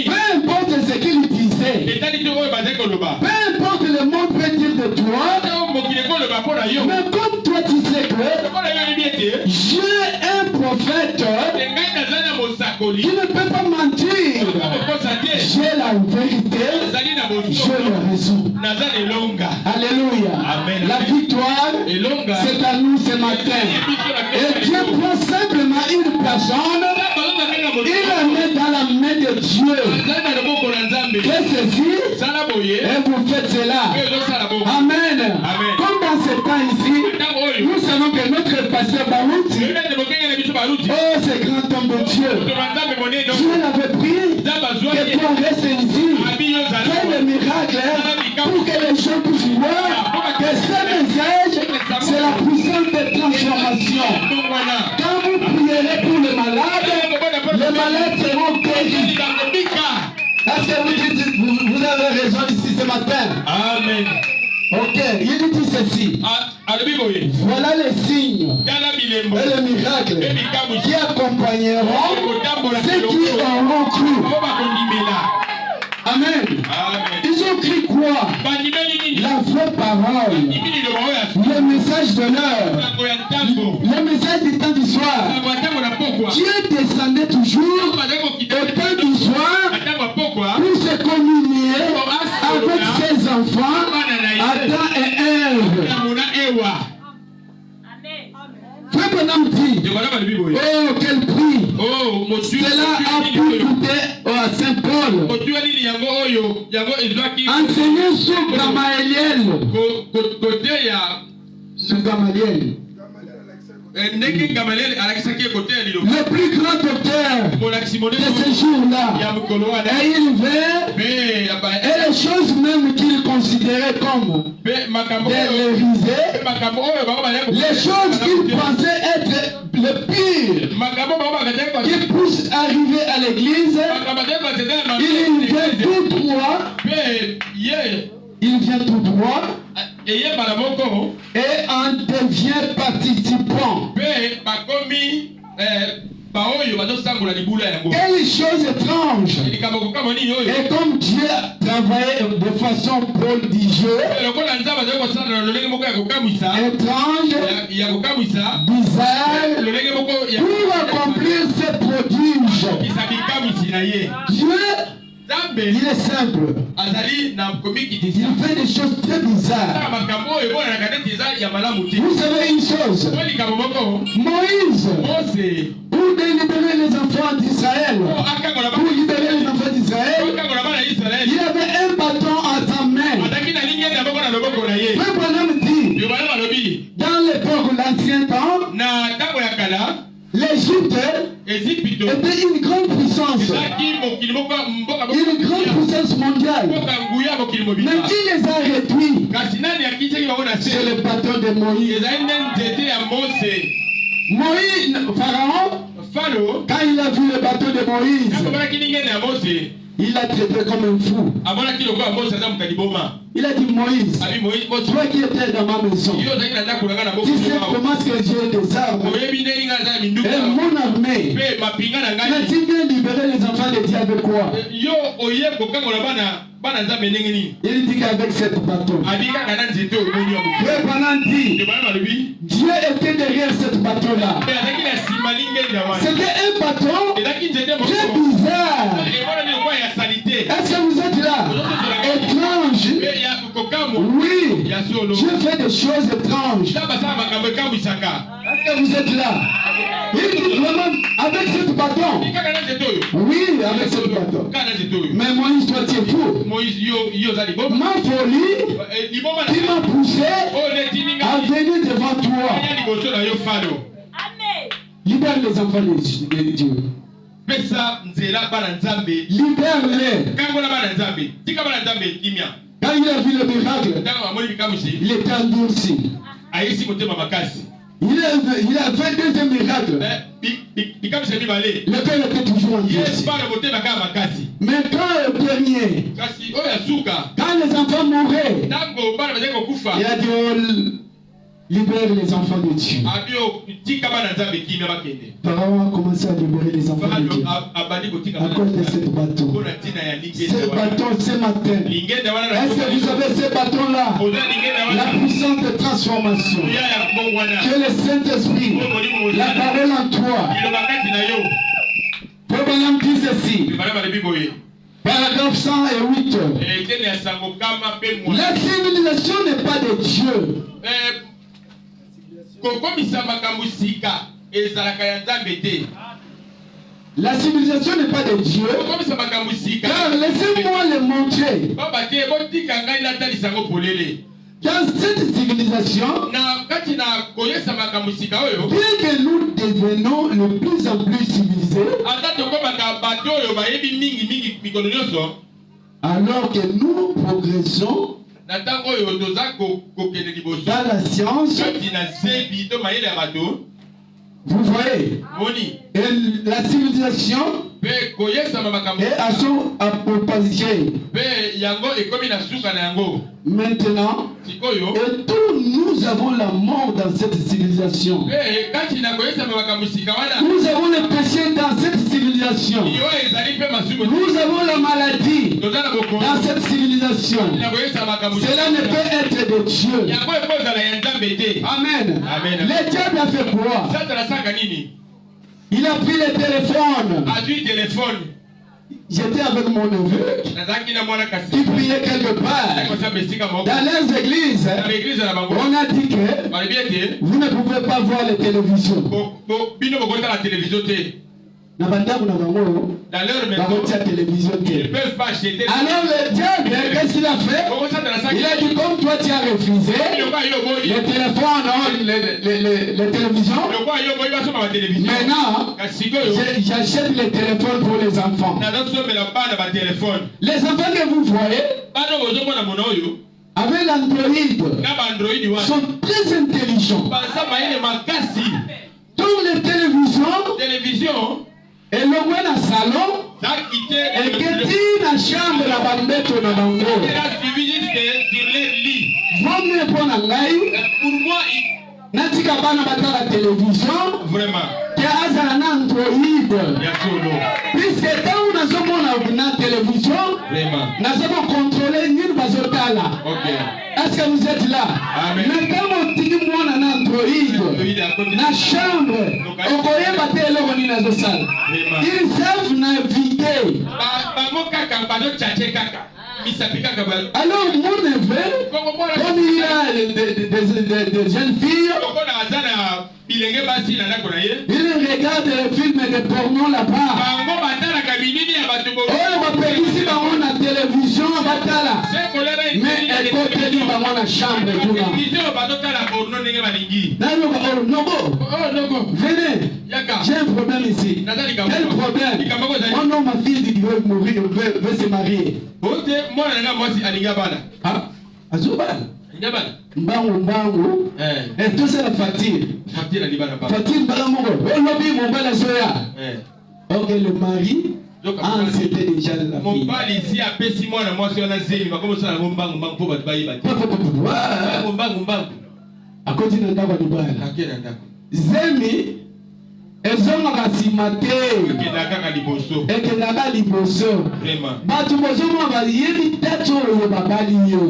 peu importe ce qu'il disait, peu importe le monde peut dire de toi, mais comme toi tu sais que j'ai un prophète qui ne peut pas mentir. J'ai la vérité, j'ai le raison. Alléluia. Amen. La victoire, c'est à nous ce matin. Et Dieu prend simplement une personne, il la met dans la main de Dieu. Faites ceci, et vous faites cela. Amen. Comme dans ce temps ici, nous savons que notre pasteur Barouti, oh ce grand homme de Dieu, Dieu l'avait pris, et pour rester ici, fait le miracle pour que les gens puissent voir que ce message, c'est la puissance de transformation. Quand vous prierez pour les malades seront guéris. Est-ce que vous avez raison ici ce matin? Amen. Ok, il dit ceci. Voilà les signes et les miracles qui accompagneront ceux qui auront cru. Amen. Ils ont cru quoi? La vraie parole, le message de l'heure, le message du temps du soir. Dieu descendait toujours au temps du soir pour se communier avec ses enfants, Adam et Ève. Frère Branham dit, oh quel prix cela a pu coûter à Saint Paul. Enseigner sur Gamaliel. Sur Gamaliel. le plus grand docteur de ce jour-là. Et il vint, et les choses même qu'il considérait comme des hérisées, les choses qu'il pensait être le pire qui puisse arriver à l'église, il vient tout droit et en devient participant. Quelle chose étrange! Et comme Dieu travaillait de façon prodigieuse, étrange, bizarre, pour accomplir ces prodiges, Dieu, il est simple. Il fait des choses très bizarres. Vous savez une chose, Moïse, pour libérer les enfants d'Israël, il avait un bâton à sa main. Frère Branham dit, dans l'époque de l'ancien temps, l'Égypte était une grande puissance, une grande puissance mondiale. Mais qui les a réduits? C'est le bâton de Moïse. Moïse, Pharaon, quand il a vu le bateau de Moïse, il l'a traité comme un fou. Il a dit, Moïse, toi qui étais dans ma maison, tu sais comment est-ce que j'ai des armes et mon armée, mais tu viens libérer les enfants de Dieu avec quoi? Il dit qu'avec cette bâton, Dieu était derrière cette bâton-là. C'était un bâton très bizarre. Est-ce que vous êtes là? Étrange. Oui, Dieu fait des choses étranges. Est-ce que vous êtes là? Il dit vraiment, avec cette bâton. Oui, avec cette bâton. Mais Moïse, toi tu es fou. Ma folie qui m'a poussé à venir devant toi. Libère les enfants de Dieu. Libère-les. Quand il a vu le miracle, il était endurci. Il a fait deuxième miracle. Le cœur était toujours endurci. Mais quand le dernier, quand les enfants mouraient, il a dit, oh, libère les enfants de Dieu. Pharaon a commencé à libérer les enfants de Dieu à cause de cette bâton. Ce bâton, ce matin, est-ce que vous avez ce bâton-là? La puissance de transformation. Que le Saint-Esprit, la parole en toi. Problème dit ceci. Paragraphe 108. La civilisation n'est pas de Dieu. La civilisation n'est pas de Dieu. Car laissez-moi le montrer. Dans cette civilisation, bien que nous devenons de plus en plus civilisés, alors que nous progressons dans la science, vous voyez, et la civilisation est à son apogée. Maintenant, et tous nous avons la mort dans cette civilisation. Nous avons le péché dans cette civilisation. Nous avons la maladie dans cette civilisation. Cela ne peut être de Dieu. Amen. Le diable a fait quoi? Il a pris le téléphone. J'étais avec mon neveu qui priait quelque part. Dans les églises, on a dit que vous ne pouvez pas voir la télévision. Dans leur maison, ils ne peuvent pas acheter. Alors le diable, qu'est-ce qu'il a fait? Il a dit, comme toi tu as refusé les téléphones, les télévisions, maintenant j'achète les téléphones pour les enfants. Les enfants que vous voyez avec l'Android sont très intelligents. Dans les télévisions, et le moins dans le salon, et que tu la chambre la bandette na bango. Vaut mieux pour moi, natika bana batala télévision, vraiment. Que azala na Android. Puisque quand on a sommes na télévision, vraiment. Nous avons contrôlé une bazotala. Est-ce que vous êtes là? Mais quand on dit moi na Android, na chambre, on connaît pas télé na zosala. Ils savent naviguer. Alors mon neveu, comme il a des jeunes filles, il regarde les films de porno là-bas. Oh, on va payer ici dans la télévision, mais elle côté dans la chambre. Venez, j'ai un problème ici. Quel problème? Oh non, ma fille veut mourir, veut se marier. Ah, Azubal. Mbangu. Et tout ça la fatigue. Fatigue, lobby, mon bal soya. Ok, le mari. C'était déjà la fille. Mon bal ici a pessi moi la moitié la zéli. Ma comme ça la mbangu pour battre baïba. Mbangu. À côté de la bal. Zemi. Ezonga kasimate ekendaka liboso bato bozomona bayebi tete oyo babali yo.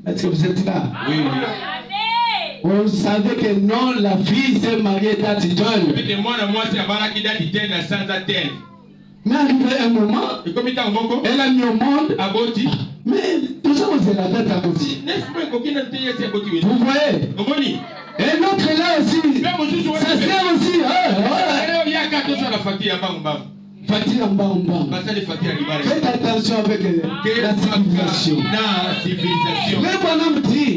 Est-ce que vous êtes là? Oui. On savait que non, la fille s'est mariée date jeune. Mais arrivé un moment, elle a mis au monde. Mais tout ça, c'est la date à côté. Vous voyez? Et l'autre est là aussi. Ça sert aussi. Faites attention avec la civilisation. Mais bonhomme dit,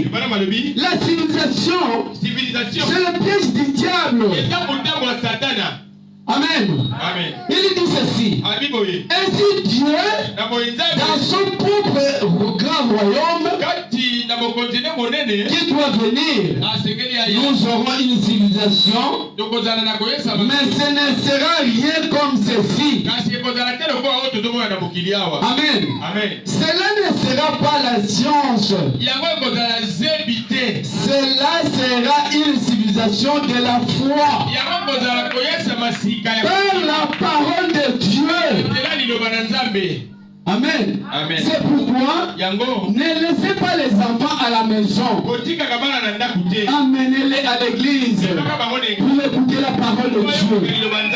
la civilisation, c'est le piège du diable. Amen. Il dit ceci. Ainsi Dieu, dans son propre grand royaume, qui doit venir, nous aurons une civilisation, mais ce ne sera rien comme ceci. Amen. Cela ne sera pas la science. Cela sera une civilisation de la foi. Par la parole de Dieu. Amen. C'est pourquoi ne laissez pas les enfants à la maison. Amenez-les à l'église pour écouter la parole de Dieu.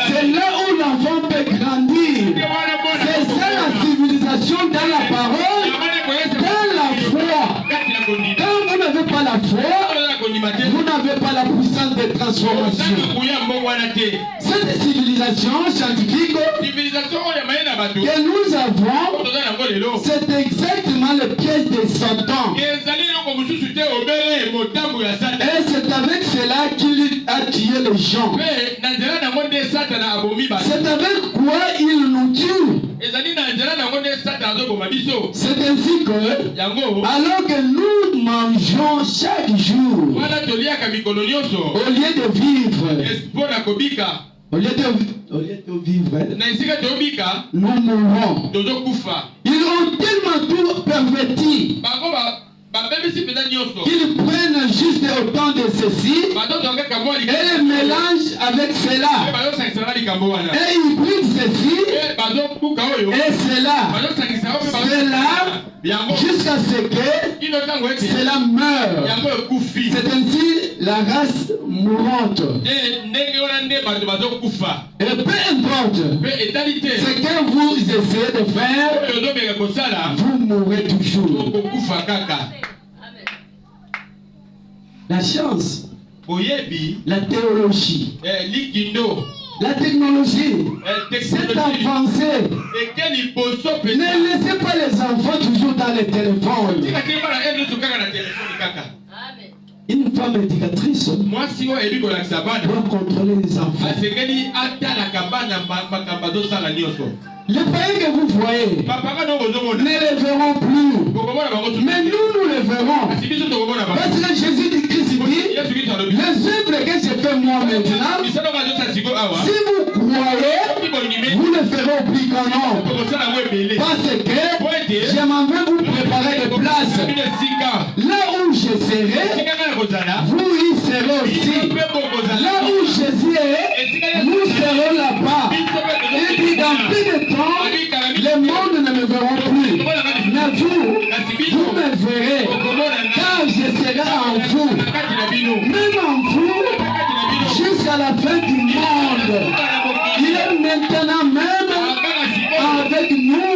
C'est là où l'enfant peut grandir. C'est ça la civilisation dans la parole, dans la foi. Quand vous n'avez pas la foi, vous n'avez pas la puissance de transformation. Cette civilisation scientifique que nous avons, c'est exactement le piège de Satan. Et c'est avec cela qu'il a tué les gens. C'est avec quoi il nous tue. C'est ainsi que, alors que nous mangeons chaque jour, au lieu de vivre, nous mourons. Ils ont tellement tout perverti qu'ils prennent juste autant de ceci et les mélangent avec cela. Et ils prennent ceci et cela jusqu'à ce que cela meure. C'est ainsi la race mourante. Et peu importe ce que vous essayez de faire, vous mourrez toujours. La science, la théologie, La technologie, cette avancée. Ne laissez pas les enfants toujours dans les téléphones. Une femme éducatrice doit contrôler les enfants. Les païens que vous voyez ne les verront plus. Mais nous les verrons. Parce que Jésus dit, Christ dit, les œuvres que j'ai fait moi maintenant, si vous croyez, vous le ferez au plus grand nombre. Parce que je m'en vais vous préparer des places. Là où je serai, vous y serez aussi. Là où Jésus est, nous serons là-bas. Il dit dans peu de temps, le monde ne me verront plus. Mais vous me verrez. Car je serai en vous. Même en vous, jusqu'à la fin du monde. Il est maintenant même avec nous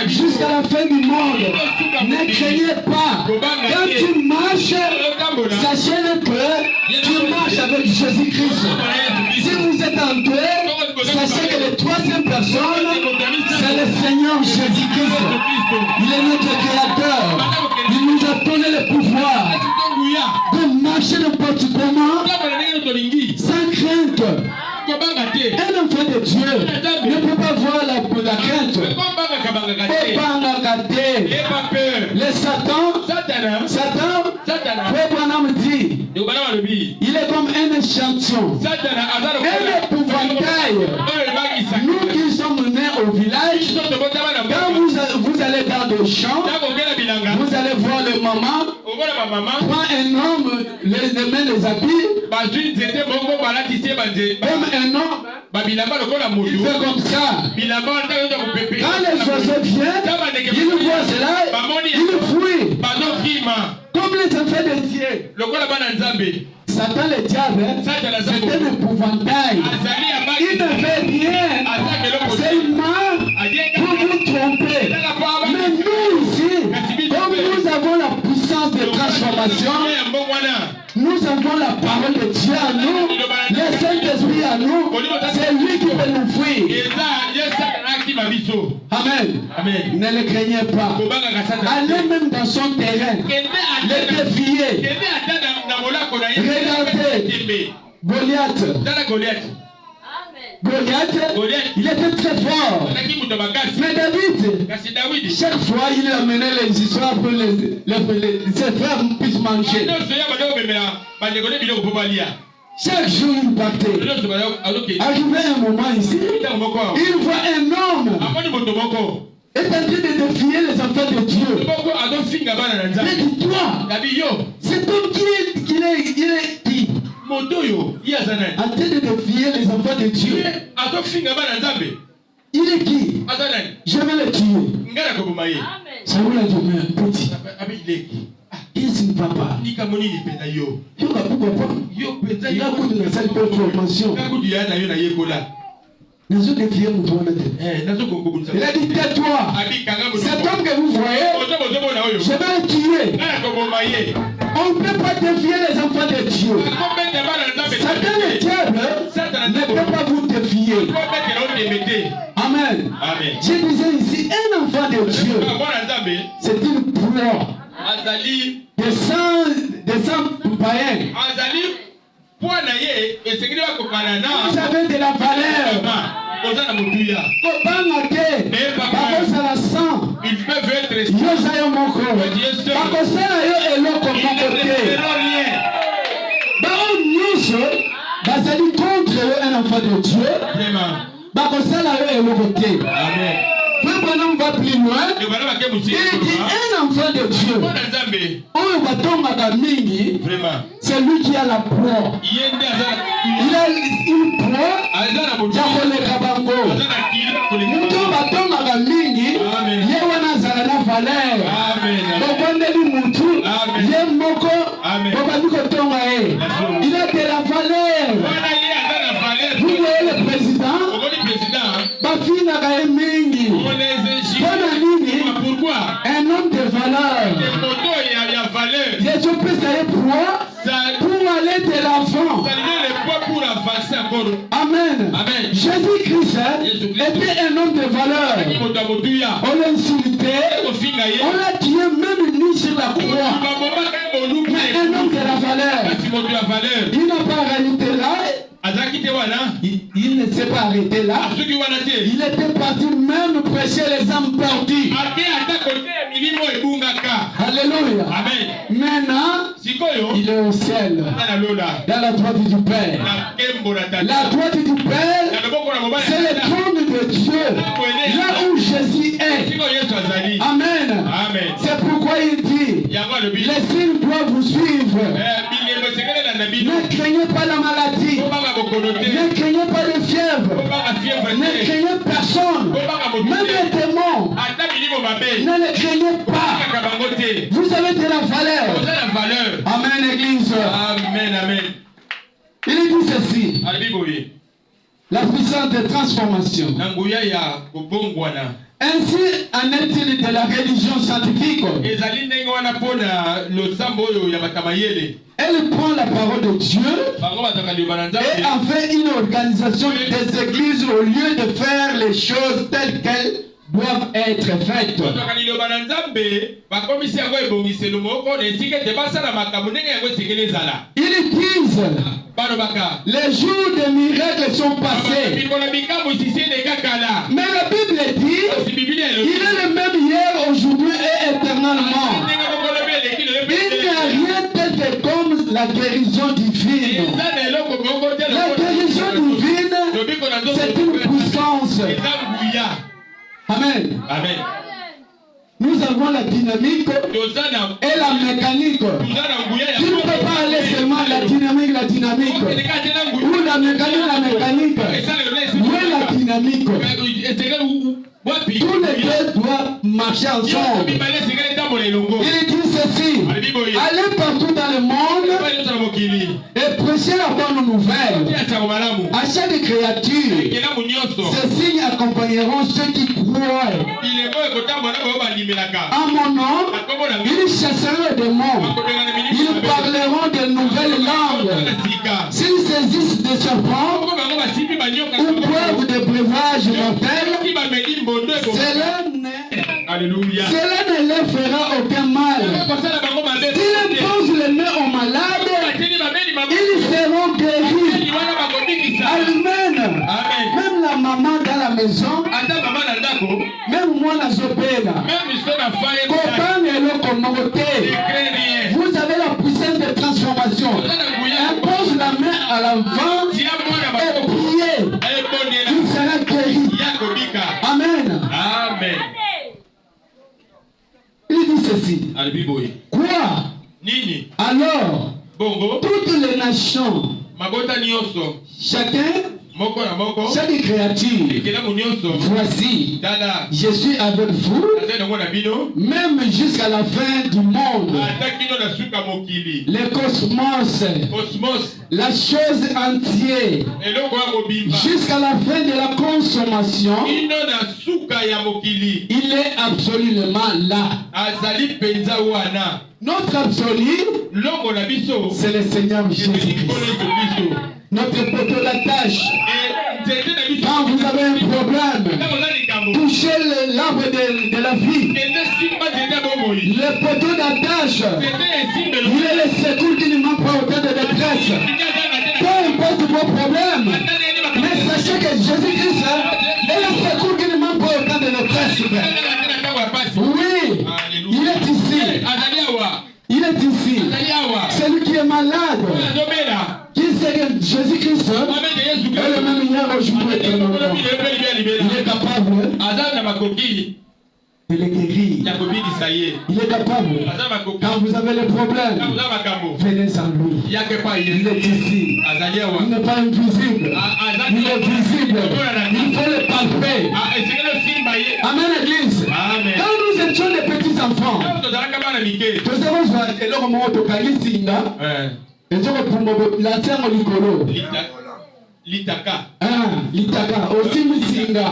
jusqu'à la fin du monde. Ne craignez pas. Quand tu marches, sachez que tu marches avec Jésus-Christ. Si vous êtes en toi, sachez que la troisième personne, c'est le Seigneur Jésus-Christ. Il est notre Créateur. Il nous a donné le pouvoir de marcher n'importe comment, sans crainte. Un enfant de Dieu ne peut pas voir la crainte. Le Satan, Abraham dit, il est comme un échantillon, un épouvantail. Nous qui sommes nés au village, quand vous allez dans le champ, vous allez voir le maman prend un homme, les mains les habits, comme un homme, il fait comme ça. Quand les oiseaux viennent, il voit cela, il fuit. Comme les enfants de Dieu. Satan le diable, c'est un épouvantail. Il ne fait rien. C'est une main pour vous tromper. Mais nous ici, comme nous avons la puissance de transformation, nous avons la parole de Dieu à nous, le Saint-Esprit à nous, c'est lui qui peut nous fuir. Amen. Ne le craignez pas. Allez même dans son terrain, le défier. Regardez Goliath. Goliath, il était très fort. Mais David, chaque fois il amenait les histoires pour ses frères puissent manger. Chaque jour il partait. Arrivé un moment ici, il voit un homme est en train de défier les enfants de Dieu. Mais dis-toi, cet homme il est qui? En train de défier les enfants de Dieu. Il est qui? Je vais le tuer. Ça vous l'a dit, petit. Qu'est-ce qui ne va pas? Il a beaucoup de la salle de formation. Il a dit tais-toi. Cet homme que vous voyez, je vais le tuer. On ne peut pas défier les enfants de Dieu. Satan le diable ne peut pas vous défier. Amen. Je disais ici, un enfant de Dieu, c'est une proie de sang païen. Vous avez de la valeur. Ils peuvent être contre un enfant de Dieu. Amen. Maintenant, on va plus loin. Il dit un enfant de Dieu. C'est lui qui a la proie. Il a une proie. Il a de la valeur. Vous voyez le président? Pourquoi? Un homme de valeur. Je peux essayer pour aller de l'enfant. Amen. était un homme de valeur. On l'a insulté, on l'a tué même nu sur la croix. Mais un homme de la valeur. Il n'a pas arrêté là. Il ne s'est pas arrêté là. Il était parti même prêcher les âmes perdues. Alléluia. Maintenant, il est au ciel, dans la droite du Père. La droite du Père, c'est le trône de Dieu, là où Jésus est. Amen. C'est pourquoi il dit, les signes doivent vous suivre. Ne craignez pas la maladie. Ne craignez pas de fièvre. Ne craignez personne. Même les démons. Ne les craignez pas. Vous avez de la valeur. Amen, Église. Amen. Il dit ceci. La puissance de transformation. Ainsi en est-il de la religion scientifique. Elle prend la parole de Dieu et en fait une organisation des églises au lieu de faire les choses telles qu'elles doivent être faites. Ils disent les jours des miracles sont passés. Mais la Bible dit il est le même hier, aujourd'hui et éternellement. Il n'y a rien tel que comme la guérison divine. La guérison divine, c'est une puissance. Amen. Nous avons la dynamique et la mécanique. Tu ne peux pas aller seulement la dynamique. Ou la mécanique. Où est la dynamique? Tous les deux doivent marcher ensemble. Il dit ceci. Allez partout dans le monde et prêchez la bonne nouvelle à chaque créature. Ces signes accompagneront ceux qui croient. En mon nom, ils chasseront les démons. Ils parleront de nouvelles langues. S'ils saisissent des serpents ou boivent des breuvages mortels, cela ne leur fera aucun mal. S'ils posent les mains aux malades, ils seront guéris. Amen. Même la maman dans la maison, même moi la zopéla, vous avez la puissance de transformation. Impose la main à l'enfant et priez. Il sera guéri. Amen. Il dit ceci. Quoi? Alors, toutes les nations, chacun, chaque créature, voici, je suis avec vous, même jusqu'à la fin du monde. Le cosmos, la chose entière, jusqu'à la fin de la consommation, il est absolument là. Notre absolu, c'est le Seigneur Jésus-Christ. Notre poteau d'attache. Quand vous avez un problème, touchez l'arbre de la vie. Le poteau d'attache, il est le secours qui ne manque pas au temps de détresse. Peu importe vos problèmes, mais sachez que Jésus-Christ est le secours qui ne manque pas au temps de détresse. Oui, il est ici. Il est ici. Celui qui est malade, qui sait que Jésus-Christ est le même hier, aujourd'hui, éternellement. Il est capable de les guérir. Il est capable. Quand vous avez le problème, venez en lui. Il est ici. Il n'est pas invisible. Il est visible. Il faut le palper. Amen, Église. Quand nous étions des petits enfants, nous avons litaka aussi musinga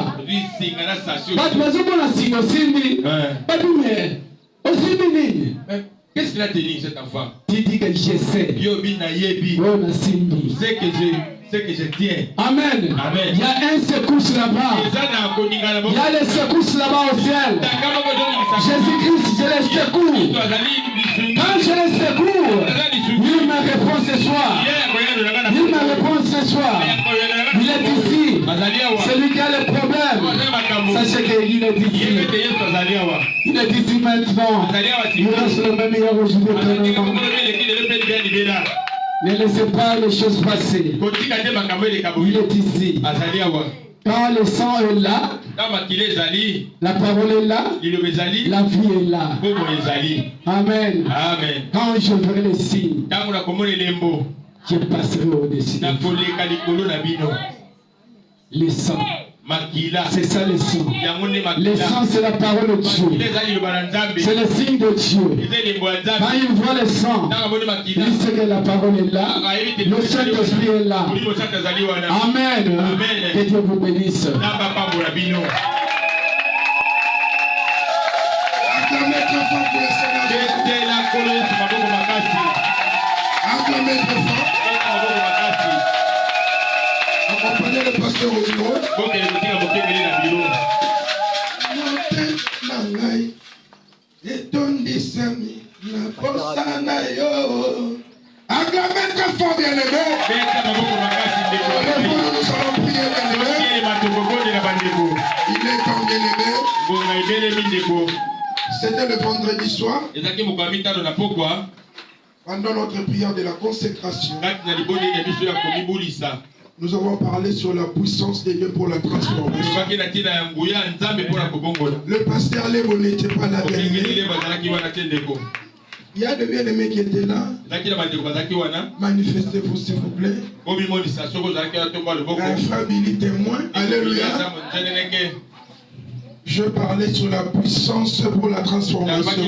batu bazomona singa osimbi badume osimbi nini. Qu'est-ce qu'il a tenu cet enfant? Tu dis que je sais. Yo bina yebi. Oh na simbi. Tu sais que j'ai ce que je tiens. Amen. Amen. Il y a un secousse là-bas. Il y a les secousses là-bas au ciel. Jésus-Christ, je les secoue. Quand je les secoue, il me répond ce soir. Il me répond ce soir. Il est ici. Celui qui a le problème, sachez qu'il est ici. Il est ici maintenant. Il reste le même hier aujourd'hui. Ne laissez pas les choses passer. Il est ici. Quand le sang est là, la parole est là, la vie est là. Amen. Amen. Quand je verrai les signes, je passerai au-dessus. Les sangs. C'est ça le sang. Le sang, c'est la parole de Dieu. C'est le signe de Dieu. Quand il voit le sang, il sait que la parole est là. Le Saint-Esprit est là. Amen. Que Dieu vous bénisse. Accompagnez le pasteur au bureau. Acclamez très fort, bien-aimé. Nous allons prier, bien-aimé. Il est temps, bien-aimé. C'était le vendredi soir. Pendant notre prière de la consécration, nous avons parlé sur la puissance de Dieu pour la transformation. Le pasteur Léo n'était pas là. Il y a des bien-aimés qui étaient là. Manifestez-vous s'il vous plaît. Un frère Billy témoin. Alléluia. Je parlais sur la puissance pour la transformation.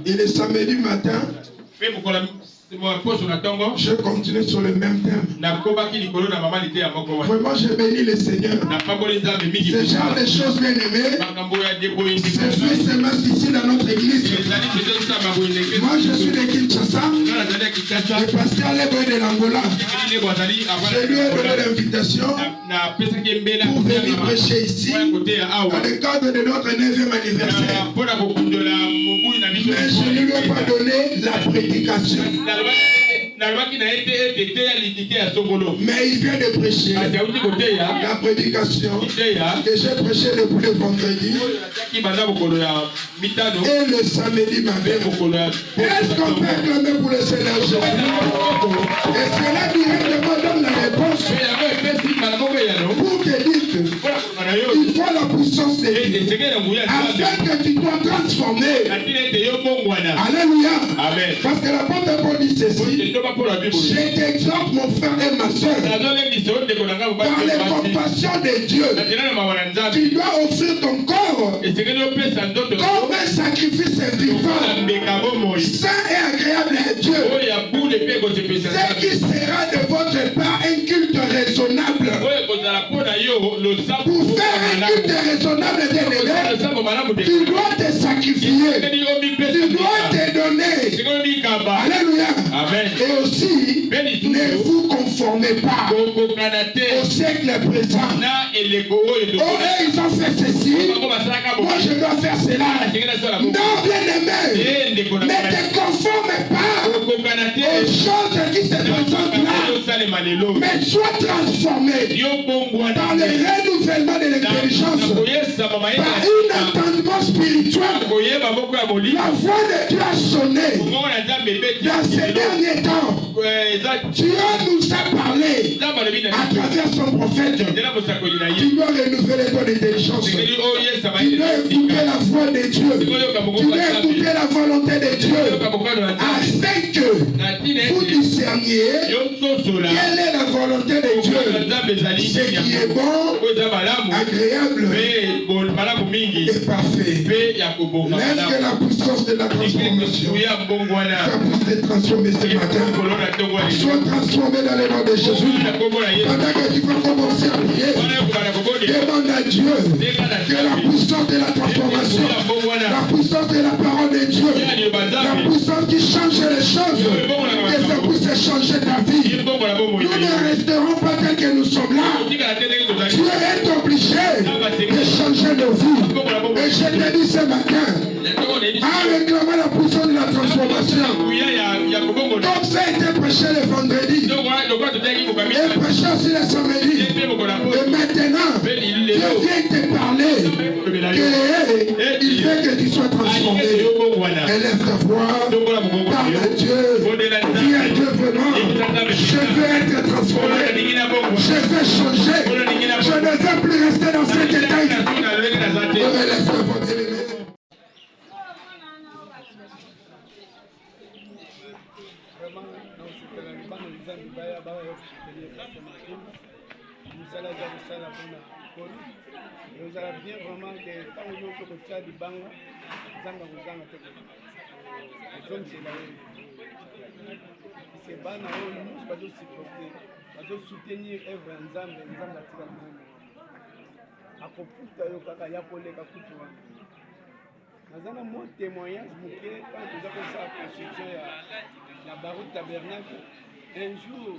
Et le samedi matin, je continue sur le même thème. Vraiment, je bénis le Seigneur. Ce genre de choses, bien aimées, c'est fait seulement ici dans notre église. Moi, je suis de Kinshasa. Le pasteur Léboy de l'Angola. Je lui ai donné l'invitation pour venir prêcher ici dans le cadre de notre 9e anniversaire. Mais je ne lui ai pas donné la prédication. Mais il vient de prêcher la prédication que j'ai prêché depuis le vendredi et le samedi matin. Est-ce qu'on peut acclamer pour le Seigneur Jésus? Et cela directement donne la réponse pour te dire il faut la puissance de Dieu afin que tu dois transformer. Alléluia. Parce que l'apôtre Paul dit ceci: je t'exhorte mon frère et ma soeur par les compassions de Dieu, tu dois offrir ton corps comme un sacrifice vivant, saint et agréable à Dieu, ce qui sera de votre part un culte raisonnable. Pour faire un culte raisonnable, tu dois te sacrifier, tu dois te donner. Alléluia. Et aussi, ne vous conformez pas au siècle présent. Oh, ils ont fait ceci, moi je dois faire cela. Non, bien-aimé, ne te conforme pas aux choses qui se présentent là, mais sois transformé par le renouvellement de l'intelligence, par un entendement spirituel. La voix de Dieu a sonné. Dans ces derniers temps, Dieu nous a parlé à travers son prophète. Tu dois renouveler ton intelligence. Tu dois écouter la voix de Dieu. Tu dois écouter la volonté de Dieu afin que vous discerniez quelle est la volonté de Dieu, ce qui est bon, agréable et parfait. Laisse que la puissance de la transformation puisse te transformer ce matin. Sois transformé dans le nom de Jésus. Pendant que tu vas commencer à prier, demande à Dieu que la puissance de la transformation, la puissance de la parole de Dieu, la puissance qui change les choses, que ça puisse changer ta vie. Nous ne que nous sommes là, Dieu est obligé de changer nos vies. Et je te dis ce matin, en réclamant la puissance de la transformation, donc ça a été prêché le vendredi, et prêché aussi le samedi. Et maintenant, Dieu vient te parler qu'il veut que tu sois transformé. Élève ta voix, parle à Dieu, dis à Dieu vraiment, je veux être transformé, je veux changer, je ne veux plus rester dans cet état. Élève ta voix, nous allons bien vraiment que quand on est au côté du banc, c'est pas nous pas supporter, pas soutenir œuvre en Zambie, à computer au kaka ya koleka kutu wana. Nazana mon témoignage muke quand nous avons fait la construction ya Baroud Tabernacle. Un jour,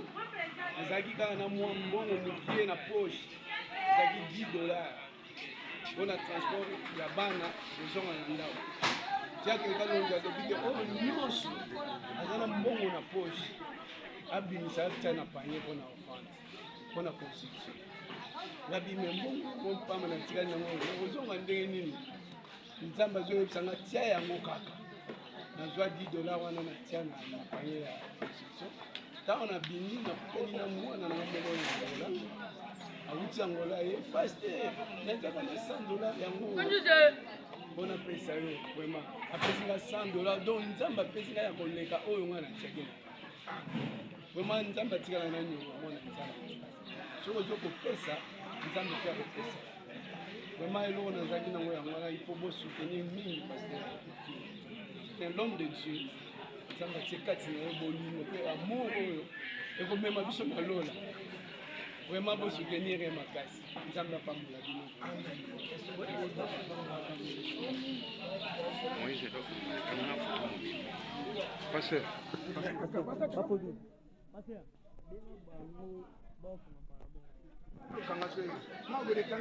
nazaki kaka na mwa mbongo mukie na poche, nazaki $10 pour le transport ya bana ezonga na ndako. Tiaki kaka ndio ndio oh nyonso azana mbongo na poche. Abimisa tena panye bona offense. Bona construction. Nabi mbongo mon pama na tika na ngo ezonga ndenge nini. Nzamba zo ebisanga tia yango kaka. Nazwa $10 wana na tia na panye ya construction. Quand on a béni, on a pris un mois dans la maison. A outil Angola, pasteur, $100, on a payé ça, vraiment. Après $100, donc nous avons payé ça, on a fait on a checké. Vraiment, nous avons tiré un agneau, on a fait ça. Si on a fait ça, nous avons fait ça. Vraiment, il faut soutenir Ming, pasteur. C'est un homme de Dieu. Amour et vous même abisso na lola vraiment beau soutenir ma casse nzamba pamula bino moi je dois kamera photo mobile passer passer